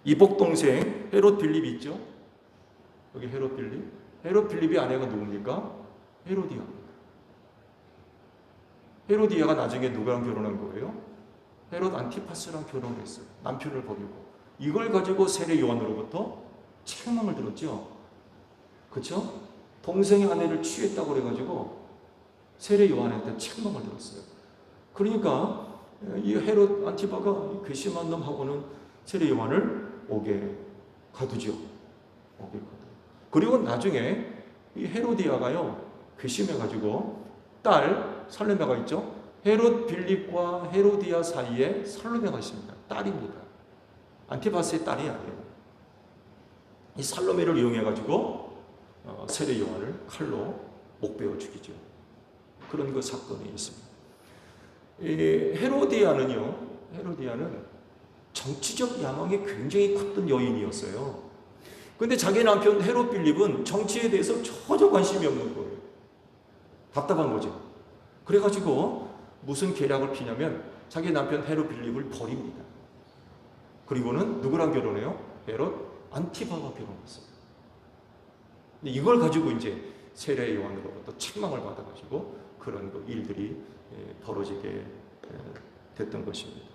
이복 동생 헤롯 빌립이 있죠. 여기 헤롯 빌립. 헤롯 빌립의 아내가 누굽니까? 헤로디아. 헤로디아가 나중에 누구랑 결혼한 거예요? 헤롯 안티파스랑 결혼했어요. 남편을 버리고. 이걸 가지고 세례 요한으로부터 책망을 들었죠. 그렇죠? 동생의 아내를 취했다고 그래가지고 세례 요한한테 책망을 들었어요. 그러니까 이 헤롯 안티파가 괘씸한 놈하고는 세례 요한을 옥에 가두죠. 옥에 가두. 그리고 나중에 이 헤로디아가요 괘씸해가지고 딸 살로메가 있죠. 헤롯 빌립과 헤로디아 사이에 살로메가 있습니다. 딸입니다. 안티파스의 딸이 아니에요. 이 살로메를 이용해가지고 세례 요한을 칼로 목베어 죽이죠. 그런 그 사건이 있습니다. 이 헤로디아는 정치적 야망이 굉장히 컸던 여인이었어요. 근데 자기 남편 헤롯 빌립은 정치에 대해서 전혀 관심이 없는 거예요. 답답한 거죠. 그래가지고 무슨 계략을 피냐면 자기 남편 헤롯 빌립을 버립니다. 그리고는 누구랑 결혼해요? 헤롯 안티바와 결혼했어요. 근데 이걸 가지고 이제 세례 요한으로부터 책망을 받아가지고 그런 그 일들이 벌어지게 됐던 것입니다.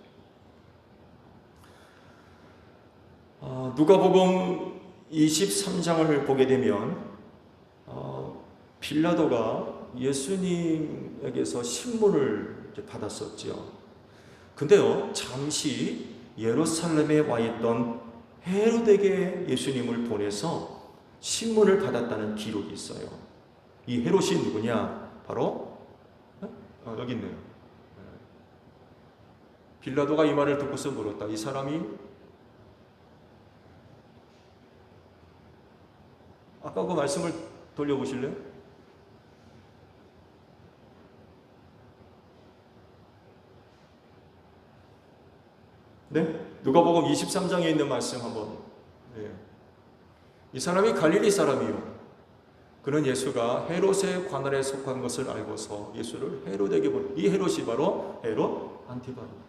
누가복음 23장을 보게 되면 빌라도가 예수님에게서 신문을 받았었죠. 근데요, 잠시 예루살렘에 와 있던 헤롯에게 예수님을 보내서 신문을 받았다는 기록이 있어요. 이 헤롯이 누구냐? 바로 여기 있네요. 빌라도가 이 말을 듣고서 물었다. 이 사람이 아까 그 말씀을 돌려보실래요? 네? 누가복음 23장에 있는 말씀 한번. 네. 이 사람이 갈릴리 사람이요. 그는 예수가 헤롯의 관할에 속한 것을 알고서 예수를 헤롯에게 보내. 이 헤롯이 바로 헤롯 안티바입니다.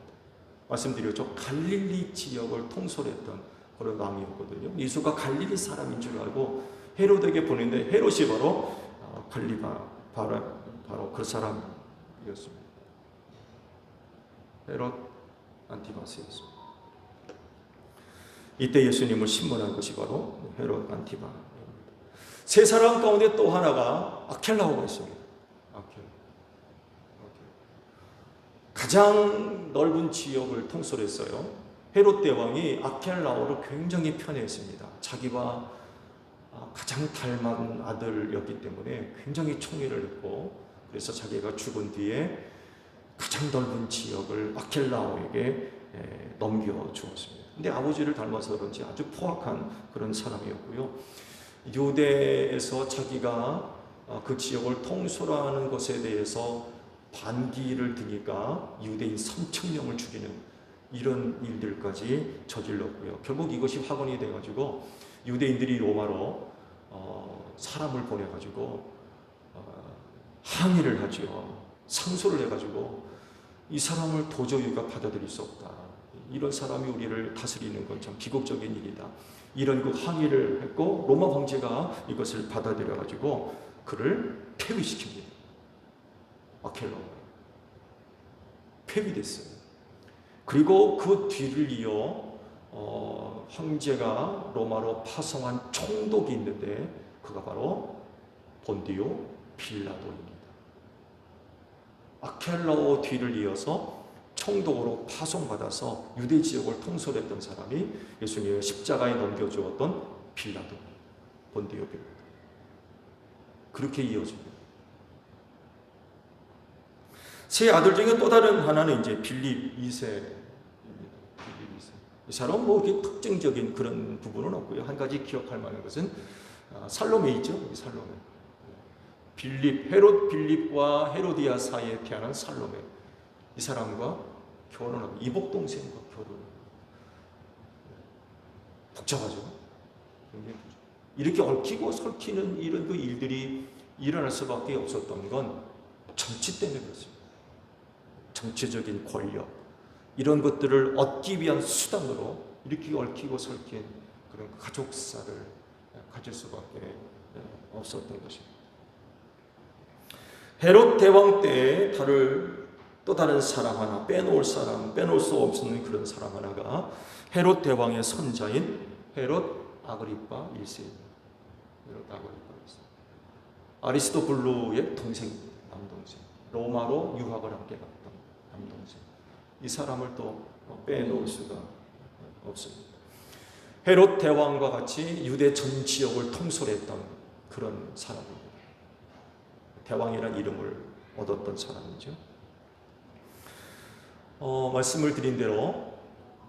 말씀드렸죠. 갈릴리 지역을 통솔했던 그런 왕이었거든요. 예수가 갈릴리 사람인 줄 알고 헤롯에게 보냈는데 헤롯이 바로 바로 그 사람이었습니다. 헤롯 안티바스였습니다. 이때 예수님을 신문한 것이 바로 헤롯 안티바입니다. 세 사람 가운데 또 하나가 아켈라오가 있습니다. 가장 넓은 지역을 통솔했어요. 헤롯 대왕이 아켈라오를 굉장히 편애했습니다. 자기와 가장 닮은 아들이었기 때문에 굉장히 총애를 했고, 그래서 자기가 죽은 뒤에 가장 넓은 지역을 아켈라오에게 넘겨주었습니다. 근데 아버지를 닮아서 그런지 아주 포악한 그런 사람이었고요. 유대에서 자기가 그 지역을 통솔하는 것에 대해서 반기를 드니까 유대인 3,000명을 죽이는 이런 일들까지 저질렀고요. 결국 이것이 확언이 돼가지고 유대인들이 로마로 사람을 보내가지고 항의를 하죠. 상소를 해가지고 이 사람을 도저히 우리가 받아들일 수 없다. 이런 사람이 우리를 다스리는 건 참 비극적인 일이다. 이런 그 항의를 했고 로마 황제가 이것을 받아들여가지고 그를 폐위시킵니다. 아켈라오가 폐위됐어요. 그리고 그 뒤를 이어 황제가 로마로 파송한 총독이 있는데 그가 바로 본디오 빌라도입니다. 아켈라오 뒤를 이어서 총독으로 파송받아서 유대 지역을 통솔했던 사람이 예수님의 십자가에 넘겨주었던 빌라도, 본디오 빌라도. 그렇게 이어집니다. 세 아들 중에 또 다른 하나는 이제 빌립 2세입니다. 이 사람은 뭐 이렇게 특징적인 그런 부분은 없고요. 한 가지 기억할 만한 것은 살로메 있죠. 살로메. 헤롯 빌립과 헤로디아 사이에 태어난 살로메. 이 사람과 결혼하고 이복 동생과 결혼합니다. 복잡하죠. 굉장히 복잡. 이렇게 얽히고 설키는 이런 그 일들이 일어날 수밖에 없었던 건 정치 때문에 그렇습니다. 정치적인 권력 이런 것들을 얻기 위한 수단으로 이렇게 얽히고 설킨 그런 가족사를 가질 수밖에 없었던 것입니다. 헤롯 대왕 때 또 다른 사람 하나, 빼놓을 수 없는 그런 사람 하나가 헤롯 대왕의 손자인 헤롯 아그리파 1세입니다. 헤롯 아그리파 1세. 아리스토블루의 동생입니다. 남동생. 로마로 유학을 함께 갔던 남동생. 이 사람을 또 빼놓을 수가 없습니다. 헤롯 대왕과 같이 유대 전 지역을 통솔했던 그런 사람입니다. 대왕이라는 이름을 얻었던 사람이죠. 말씀을 드린 대로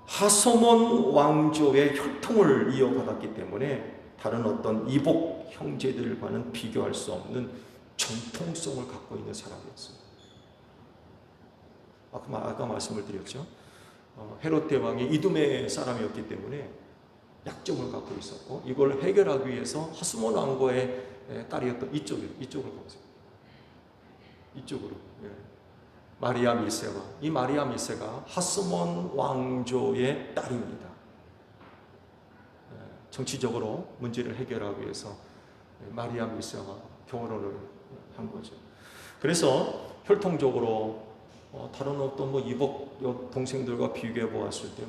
하소몬 왕조의 혈통을 이어받았기 때문에 다른 어떤 이복 형제들과는 비교할 수 없는 정통성을 갖고 있는 사람이었습니다. 아까 말씀을 드렸죠. 헤롯 대왕이 이두메 사람이었기 때문에 약점을 갖고 있었고 이걸 해결하기 위해서 하스몬 왕고의 딸이었던 이쪽으로 가보세요. 이쪽으로. 마리아 밀세와 이 마리아 밀세가 하스몬 왕조의 딸입니다. 정치적으로 문제를 해결하기 위해서 마리아 밀세와 결혼을 한 거죠. 그래서 혈통적으로 다른 어떤 이복 동생들과 비교해 보았을 때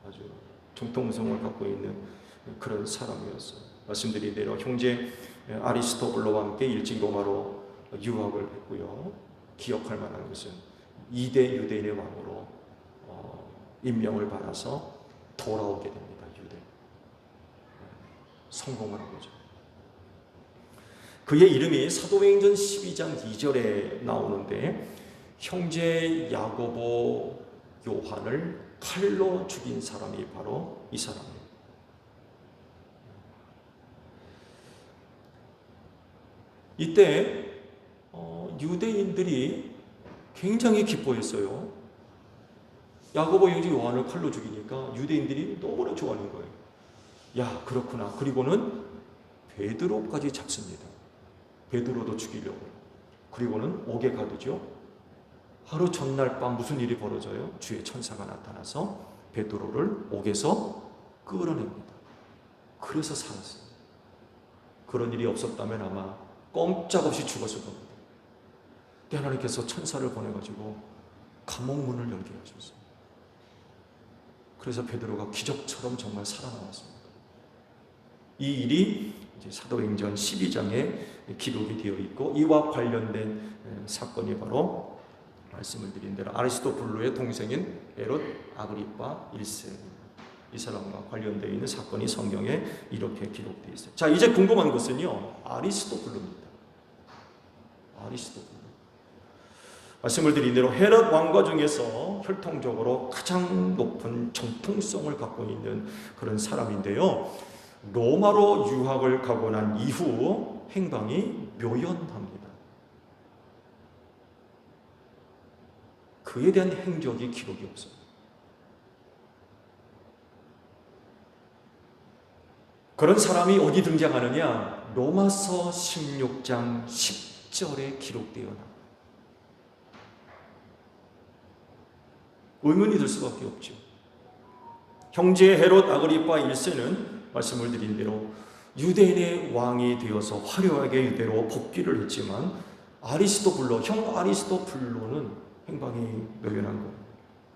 아주 정통성을 갖고 있는 그런 사람이었어요. 말씀드린 대로 형제 아리스토블로와 함께 일찍 로마로 유학을 했고요. 기억할 만한 것은 2대 유대인의 왕으로 임명을 받아서 돌아오게 됩니다. 유대. 성공을 한 거죠. 그의 이름이 사도행전 12장 2절에 나오는데 형제 야고보 요한을 칼로 죽인 사람이 바로 이 사람이에요. 이때 유대인들이 굉장히 기뻐했어요. 야고보 형제 요한을 칼로 죽이니까 유대인들이 너무나 좋아하는 거예요. 야, 그렇구나. 그리고는 베드로까지 잡습니다. 베드로도 죽이려고. 그리고는 옥에 가두죠. 하루 전날 밤 무슨 일이 벌어져요? 주의 천사가 나타나서 베드로를 옥에서 끌어냅니다. 그래서 살았어요. 그런 일이 없었다면 아마 꼼짝없이 죽었을 겁니다. 하나님께서 천사를 보내가지고 감옥문을 열게 하셨어요. 그래서 베드로가 기적처럼 정말 살아남았습니다. 이 일이 이제 사도행전 12장에 기록이 되어 있고 이와 관련된 사건이 바로 말씀을 드린 대로 아리스토블루의 동생인 헤롯 아그리파 1세 이 사람과 관련되어 있는 사건이 성경에 이렇게 기록되어 있어요. 자, 이제 궁금한 것은요, 아리스토블루입니다. 아리스토블루. 말씀을 드린 대로 헤롯 왕과 중에서 혈통적으로 가장 높은 정통성을 갖고 있는 그런 사람인데요. 로마로 유학을 가고 난 이후 행방이 묘연합니다. 그에 대한 행적이 기록이 없어요. 그런 사람이 어디 등장하느냐? 로마서 16장 10절에 기록되어 나옵니다. 의문이 들 수밖에 없죠. 형제 헤롯 아그리파 1세는 말씀을 드린 대로 유대인의 왕이 되어서 화려하게 유대로 복귀를 했지만 형 아리스토블로는 행방이 묘연한 거예요.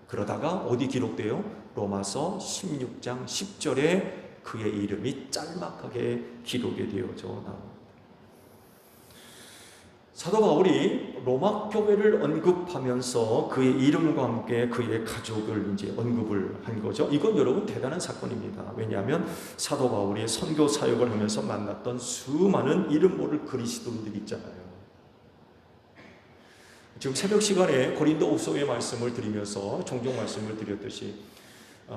그러다가 어디 기록돼요? 로마서 16장 10절에 그의 이름이 짤막하게 기록이 되어져 나옵니다. 사도 바울이 로마 교회를 언급하면서 그의 이름과 함께 그의 가족을 이제 언급을 한 거죠. 이건 여러분 대단한 사건입니다. 왜냐하면 사도 바울이 선교 사역을 하면서 만났던 수많은 이름 모를 그리스도인들이 있잖아요. 지금 새벽 시간에 고린도후서의 말씀을 드리면서 종종 말씀을 드렸듯이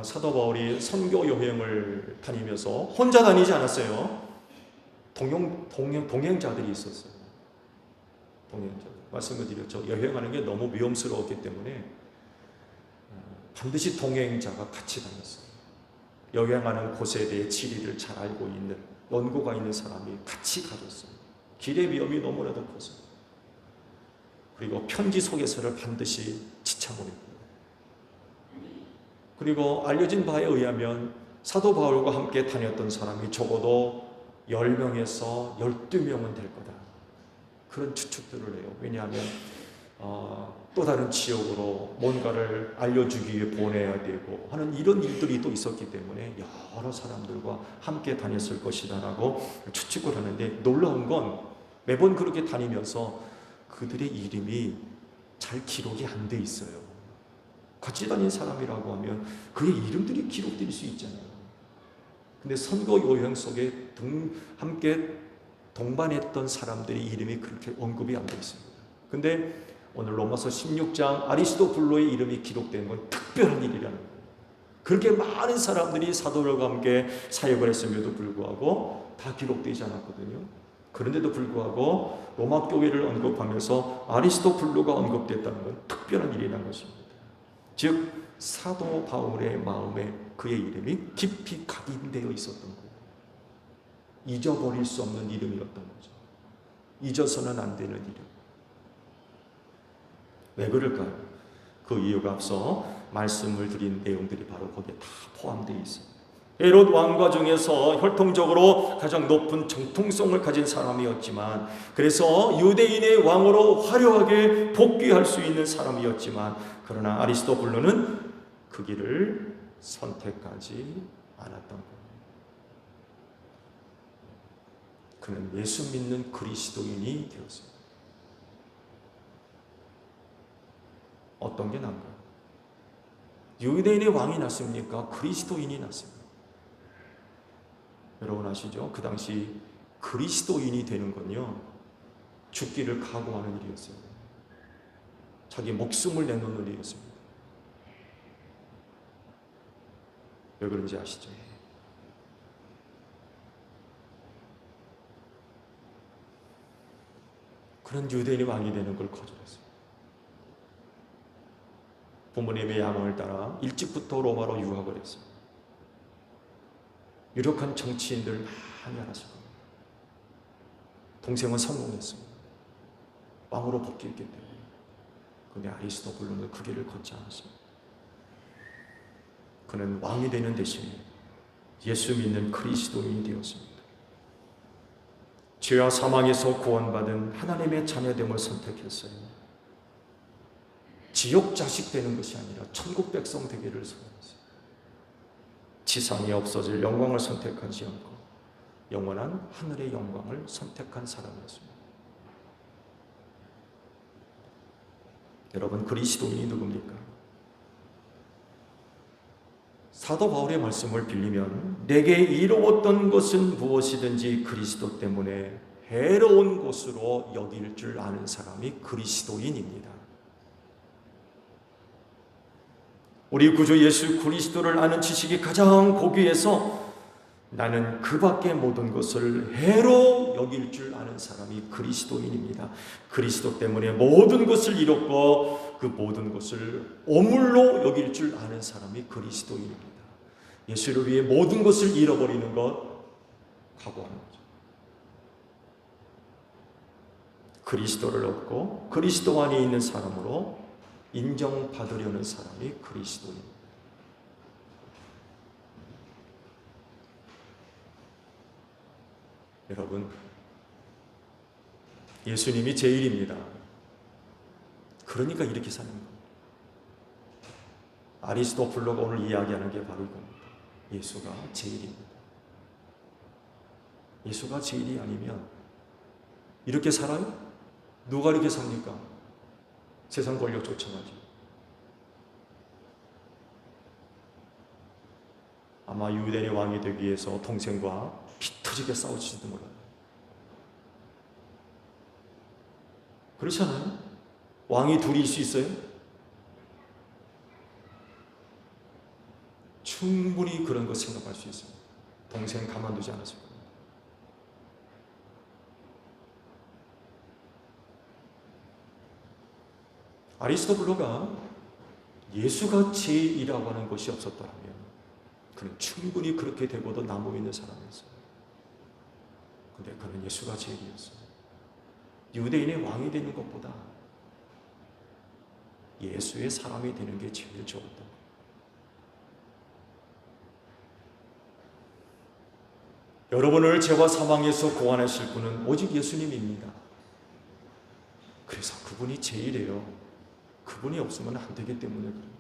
사도 바울이 선교 여행을 다니면서 혼자 다니지 않았어요. 동행자들이 있었어요. 동행자들. 말씀을 드렸죠. 여행하는 게 너무 위험스러웠기 때문에 반드시 동행자가 같이 다녔어요. 여행하는 곳에 대해 지리를 잘 알고 있는 연고가 있는 사람이 같이 가졌어요. 길의 위험이 너무나도 커서. 그리고 편지 소개서를 반드시 지참을 했고요. 그리고 알려진 바에 의하면 사도 바울과 함께 다녔던 사람이 적어도 10명에서 12명은 될 거다. 그런 추측들을 해요. 왜냐하면 또 다른 지역으로 뭔가를 알려주기 위해 보내야 되고 하는 이런 일들이 또 있었기 때문에 여러 사람들과 함께 다녔을 것이다 라고 추측을 하는데, 놀라운 건 매번 그렇게 다니면서 그들의 이름이 잘 기록이 안 돼 있어요. 같이 다닌 사람이라고 하면 그의 이름들이 기록될 수 있잖아요. 근데 선거 여행 속에 함께 동반했던 사람들의 이름이 그렇게 언급이 안 돼 있습니다. 근데 오늘 로마서 16장 아리스토블로의 이름이 기록된 건 특별한 일이라는 거예요. 그렇게 많은 사람들이 사도들과 함께 사역을 했음에도 불구하고 다 기록되지 않았거든요. 그런데도 불구하고 로마 교회를 언급하면서 아리스토블로가 언급됐다는 건 특별한 일이라는 것입니다. 즉 사도 바울의 마음에 그의 이름이 깊이 각인되어 있었던 거예요. 잊어버릴 수 없는 이름이었던 거죠. 잊어서는 안 되는 이름. 왜 그럴까요? 그 이유가 앞서 말씀을 드린 내용들이 바로 거기에 다 포함되어 있습니다. 헤롯 왕과 중에서 혈통적으로 가장 높은 정통성을 가진 사람이었지만, 그래서 유대인의 왕으로 화려하게 복귀할 수 있는 사람이었지만, 그러나 아리스토블로는 그 길을 선택하지 않았던 거예요. 그는 예수 믿는 그리스도인이 되었습니다. 어떤 게 나은가요? 유대인의 왕이 낫습니까? 그리스도인이 낫습니다. 여러분 아시죠? 그 당시 그리스도인이 되는 건요, 죽기를 각오하는 일이었어요. 자기 목숨을 내놓는 일이었습니다. 왜 그런지 아시죠? 그런 유대인이 왕이 되는 걸 거절했어요. 부모님의 야망을 따라 일찍부터 로마로 유학을 했어요. 유력한 정치인들 많이 알았을 겁니다. 동생은 성공했습니다. 왕으로 복귀했기 때문에. 그런데 아리스토블로는 그 길을 걷지 않았습니다. 그는 왕이 되는 대신에 예수 믿는 그리스도인이 되었습니다. 죄와 사망에서 구원받은 하나님의 자녀됨을 선택했어요. 지옥 자식 되는 것이 아니라 천국 백성 되기를 선택했어요. 지상에 없어질 영광을 선택하지 않고 영원한 하늘의 영광을 선택한 사람이었습니다. 여러분, 그리스도인이 누굽니까? 사도 바울의 말씀을 빌리면 내게 이로웠던 것은 무엇이든지 그리스도 때문에 해로운 것으로 여길 줄 아는 사람이 그리스도인입니다. 우리 구주 예수 그리스도를 아는 지식이 가장 고귀해서 나는 그 밖의 모든 것을 해로 여길 줄 아는 사람이 그리스도인입니다. 그리스도 때문에 모든 것을 잃었고 그 모든 것을 오물로 여길 줄 아는 사람이 그리스도인입니다. 예수를 위해 모든 것을 잃어버리는 것 각오하는 거죠. 그리스도를 얻고 그리스도 안에 있는 사람으로 인정받으려는 사람이 그리스도입니다. 여러분, 예수님이 제일입니다. 그러니까 이렇게 사는 겁니다. 아리스토블로가 오늘 이야기하는 게 바로 이겁니다. 예수가 제일입니다. 예수가 제일이 아니면 이렇게 살아요? 누가 이렇게 삽니까? 세상 권력 쫓아가지. 아마 유대인의 왕이 되기 위해서 동생과 피 터지게 싸우지도 몰라요. 그렇지 않아요? 왕이 둘일 수 있어요? 충분히 그런 거 생각할 수 있습니다. 동생 가만두지 않았을 겁니다. 아리스토블로가 예수가 제일이라고 하는 것이 없었더라면 그는 충분히 그렇게 되고도 남아 있는 사람이었어요. 근데 그는 예수가 제일이었어요. 유대인의 왕이 되는 것보다 예수의 사람이 되는 게 제일 좋았다. 여러분을 죄와 사망에서 구원하실 분은 오직 예수님입니다. 그래서 그분이 제일이에요. 그분이 없으면 안 되기 때문에 그래요.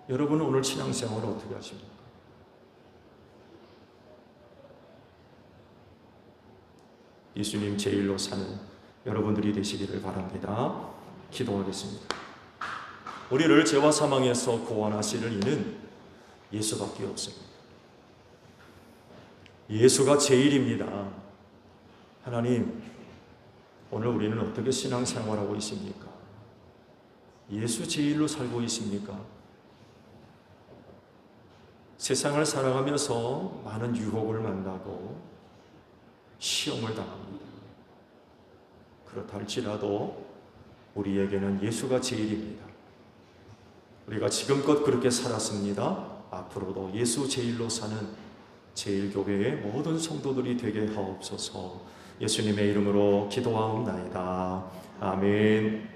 여러분은 오늘 신앙생활을 어떻게 하십니까? 예수님 제일로 사는 여러분들이 되시기를 바랍니다. 기도하겠습니다. 우리를 죄와 사망에서 구원하실 이는 예수밖에 없습니다. 예수가 제일입니다. 하나님, 오늘 우리는 어떻게 신앙생활하고 있습니까? 예수 제일로 살고 있습니까? 세상을 살아가면서 많은 유혹을 만나고 시험을 당합니다. 그렇다 할지라도 우리에게는 예수가 제일입니다. 우리가 지금껏 그렇게 살았습니다. 앞으로도 예수 제일로 사는 제일교회의 모든 성도들이 되게 하옵소서. 예수님의 이름으로 기도하옵나이다. 아멘.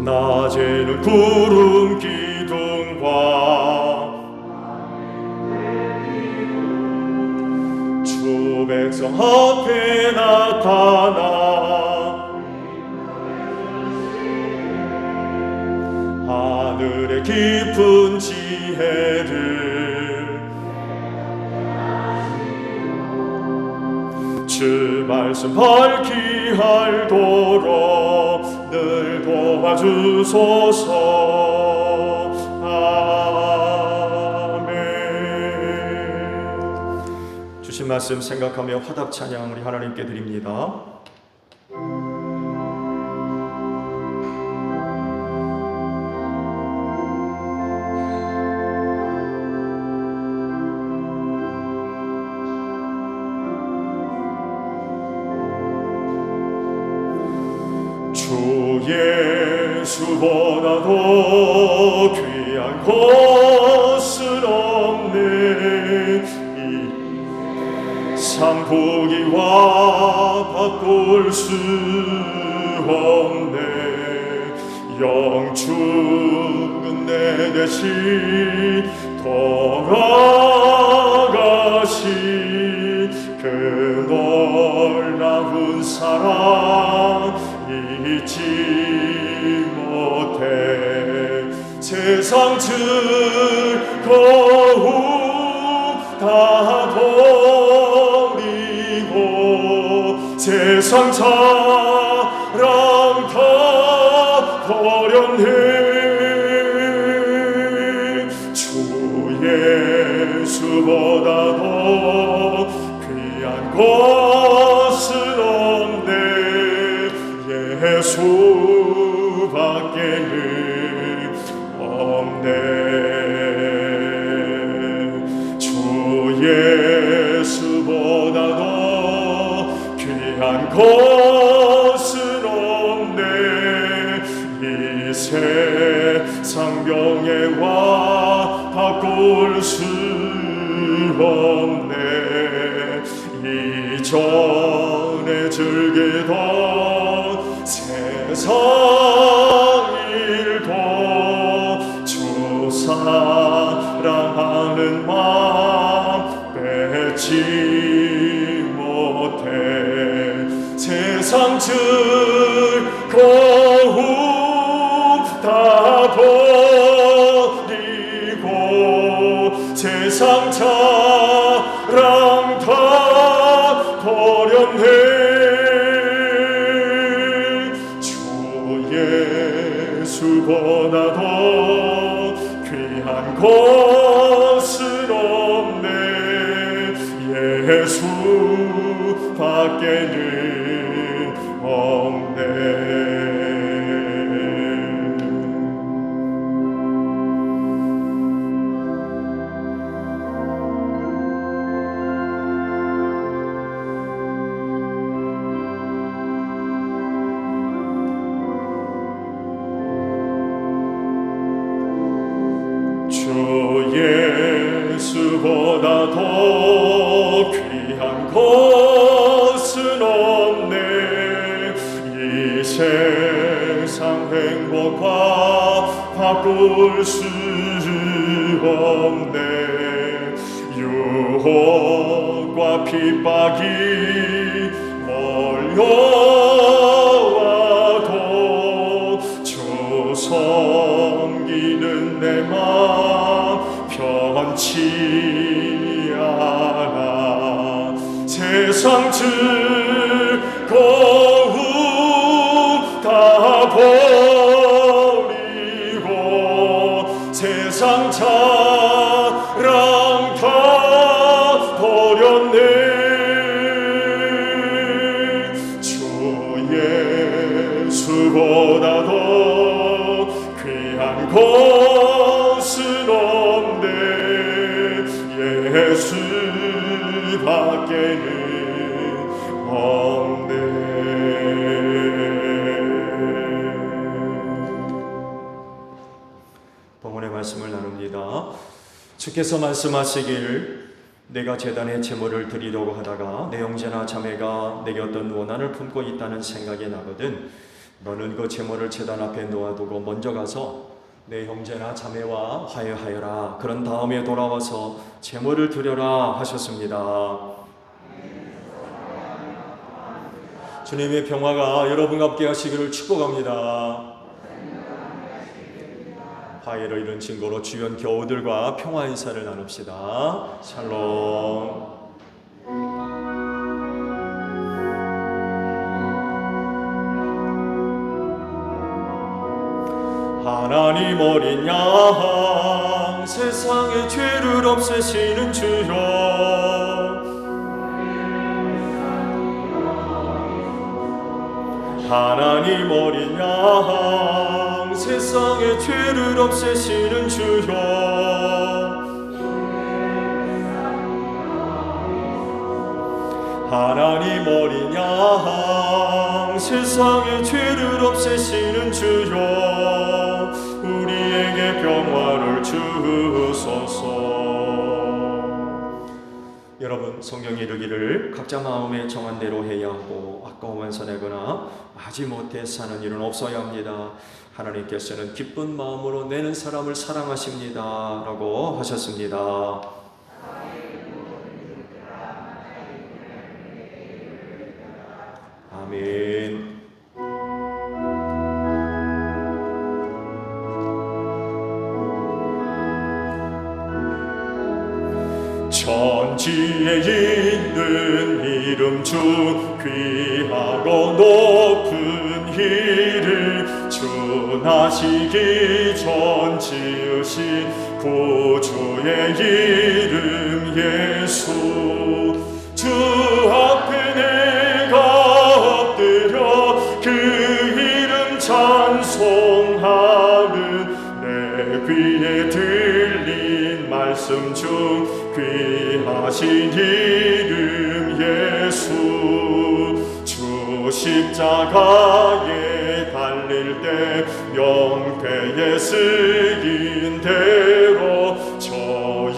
낮에는 구름 기둥과 주 백성 앞에 나타나 하늘의 깊은 지혜를 주 말씀 밝히 알도록 늘 도와주소서. 아멘. 주신 말씀 생각하며 화답 찬양 우리 하나님께 드립니다. 주 예수보다도 귀한 것은 없네. 이 상부기와 바꿀 수 없네. 영축은 내 대신 돌아가신 그 놀라운 사랑 잊지 못해. 세상 즐거움 다 버리고 세상 사랑 다 버렸네. 주 예수보다도 귀한 것은 없네. 예수밖에는 없네. 주 예수보다도 귀한 것은 없네. 이 세상 병에와 바꿀 수 없네. 이전에 즐기던 세상 일도 주 사랑하는 마음 뺏지 못해. 세상 즐거움 다 버리고 세상 사랑 다 버렸네. 예수보다도 귀한 것은 없네. 예수밖에는 없네. 예수보다도 귀한 것은 없네. 이 세상 행복 바꿀 수 없네. 유혹과 핍박이 몰려와도 주 섬기는 내 맘 변치 않아. 세상 즐거움 다 버리고 세상 자랑 다 버렸네. 주 예수보다 더 귀한 것은 없네. 예수밖에는 없네. 본문의 말씀을 나눕니다. 주께서 말씀하시길 내가 제단에 제물을 드리려고 하다가 내 형제나 자매가 내게 어떤 원한을 품고 있다는 생각이 나거든 너는 그 제물을 제단 앞에 놓아두고 먼저 가서 내 형제나 자매와 화해하여라. 그런 다음에 돌아와서 제물을 드려라 하셨습니다. 주님의 평화가 여러분과 함께 하시기를 축복합니다. 화해를 이룬 증거로 주변 교우들과 평화 인사를 나눕시다. 샬롬. 하나님 어린 양 세상의 죄를 없애시는 주여, 하나님 어린 양 세상의 죄를 없애시는 주여, 하나님 어린 양 세상의 죄를 없애시는 주여, 우리에게 평화를 주소서. 여러분, 성경이 이르기를 각자 마음에 정한 대로 해야 하고 아까우면 선하거나 하지 못해 사는 일은 없어야 합니다. 하나님께서는 기쁜 마음으로 내는 사람을 사랑하십니다 라고 하셨습니다. 아멘. 천지에 있는 이름 중 귀하고 높은 이름, 준하시기 전 지으신 구주의 이름 예수. 주 앞에 내가 엎드려 그 이름 찬송하는 내 귀에 들린 말씀 중 귀하신 이름 예수. 주 십자가에 달릴 때 명패에 쓰인 대로 저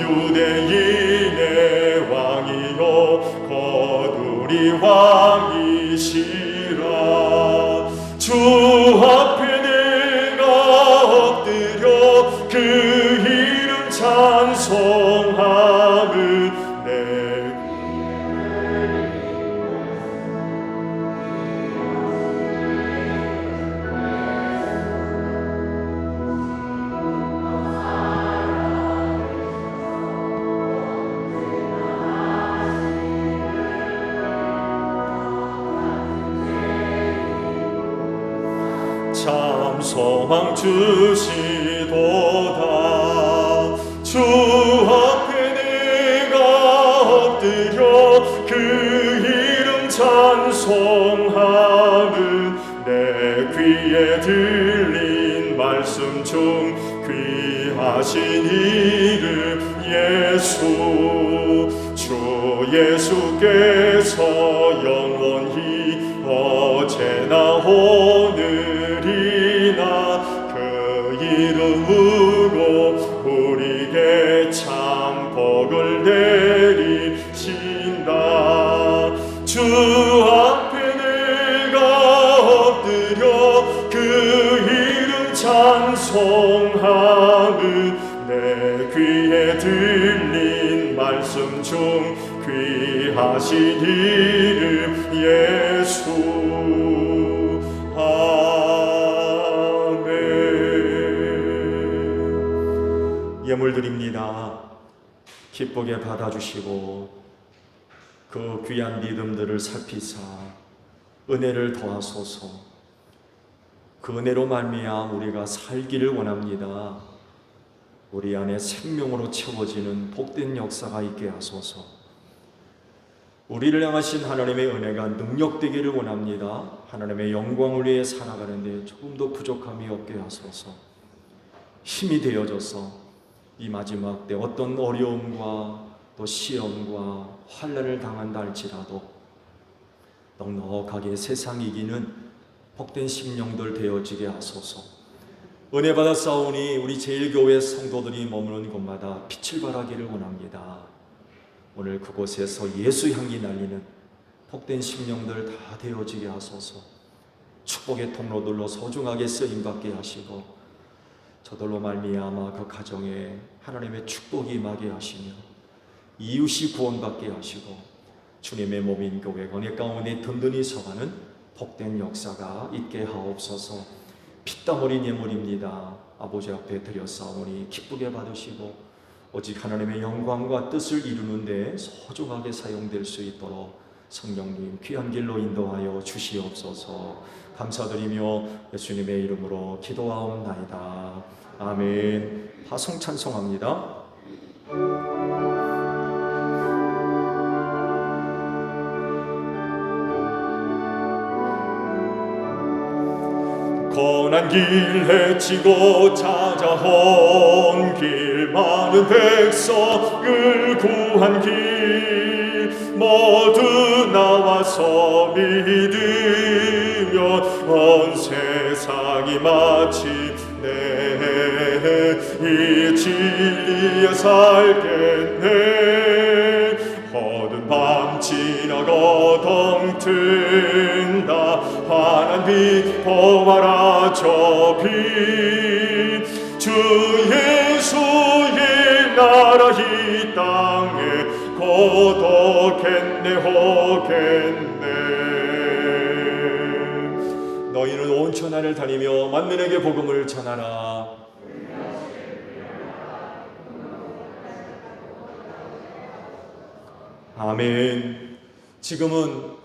유대인의 왕이요 거두리 왕이시라. 주 앞에 내가 엎드려 그 이름 찬송하는 참 소망 주시도다. 주 앞에 내가 엎드려 그 이름 찬송하는 내 귀에 들린 말씀 중 귀하신 이름 예수. 주 예수께서 영원히 어제나 오늘이나 그 이름으로 우리에게 참 복을 내리신다. 주 앞에 내가 엎드려 그 이름 찬송하는 찬송하는 내 귀에 들린 말씀 중 귀하신 이름 예수. 아멘. 예물 드립니다. 기쁘게 받아주시고 그 귀한 믿음들을 살피사 은혜를 더하소서. 그 은혜로 말미암아 우리가 살기를 원합니다. 우리 안에 생명으로 채워지는 복된 역사가 있게 하소서. 우리를 향하신 하나님의 은혜가 능력되기를 원합니다. 하나님의 영광을 위해 살아가는데 조금 더 부족함이 없게 하소서. 힘이 되어져서 이 마지막 때 어떤 어려움과 또 시험과 환난을 당한다 할지라도 넉넉하게 세상 이기는 복된 심령들 되어지게 하소서. 은혜 받아 싸우니 우리 제일교회 성도들이 머무는 곳마다 빛을 발하기를 원합니다. 오늘 그곳에서 예수 향기 날리는 복된 심령들 다 되어지게 하소서. 축복의 통로들로 소중하게 쓰임받게 하시고 저들로 말미암아 그 가정에 하나님의 축복이 임하게 하시며 이웃이 구원받게 하시고 주님의 몸인 교회 은혜 가운데 든든히 서가는 복된 역사가 있게 하옵소서. 피땀 흘린 예물입니다. 아버지 앞에 드렸사오니 기쁘게 받으시고 오직 하나님의 영광과 뜻을 이루는 데 소중하게 사용될 수 있도록 성령님 귀한 길로 인도하여 주시옵소서. 감사드리며 예수님의 이름으로 기도하옵나이다. 아멘. 화성 찬송합니다. 고난 길 헤치고 찾아온 길 많은 백성을 구한 길 모두 나와서 믿으면 온 세상이 마침내 이 진리에 살겠네. 어두운 밤 지나고 동튼다 환한 빛 보아라 저 빛. 주 예수의 나라 이 땅에 고독했네 오겠네. 너희는 온 천하를 다니며 만민에게 복음을 전하라. 아멘. 지금은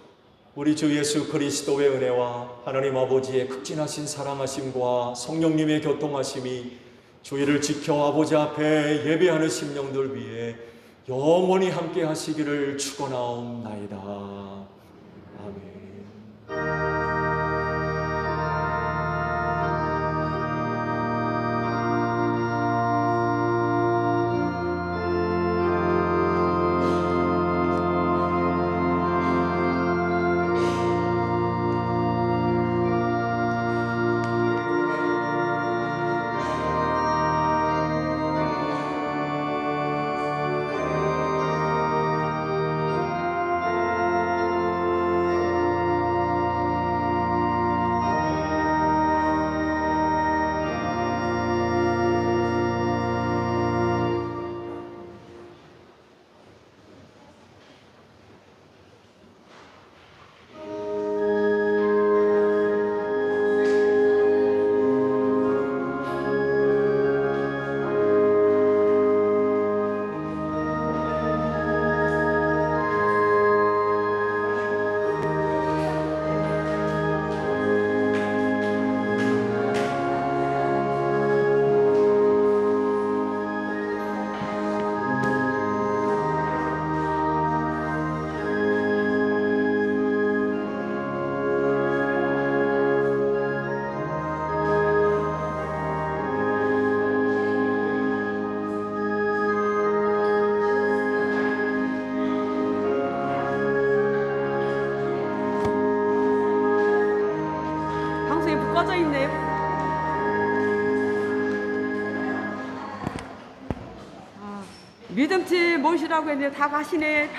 우리 주 예수 그리스도의 은혜와 하나님 아버지의 극진하신 사랑하심과 성령님의 교통하심이 주의를 지켜 아버지 앞에 예배하는 심령들 위해 영원히 함께 하시기를 축원하옵나이다. 아멘. 꺼져 있네요. 믿음팀 모시라고 했는데 다 가시네.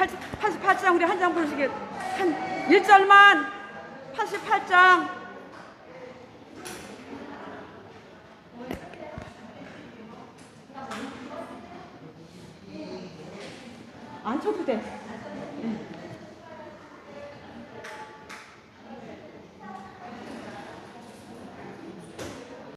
88장 우리 한 장 부르시게. 한 1절만 88장. 안 쳐도 돼.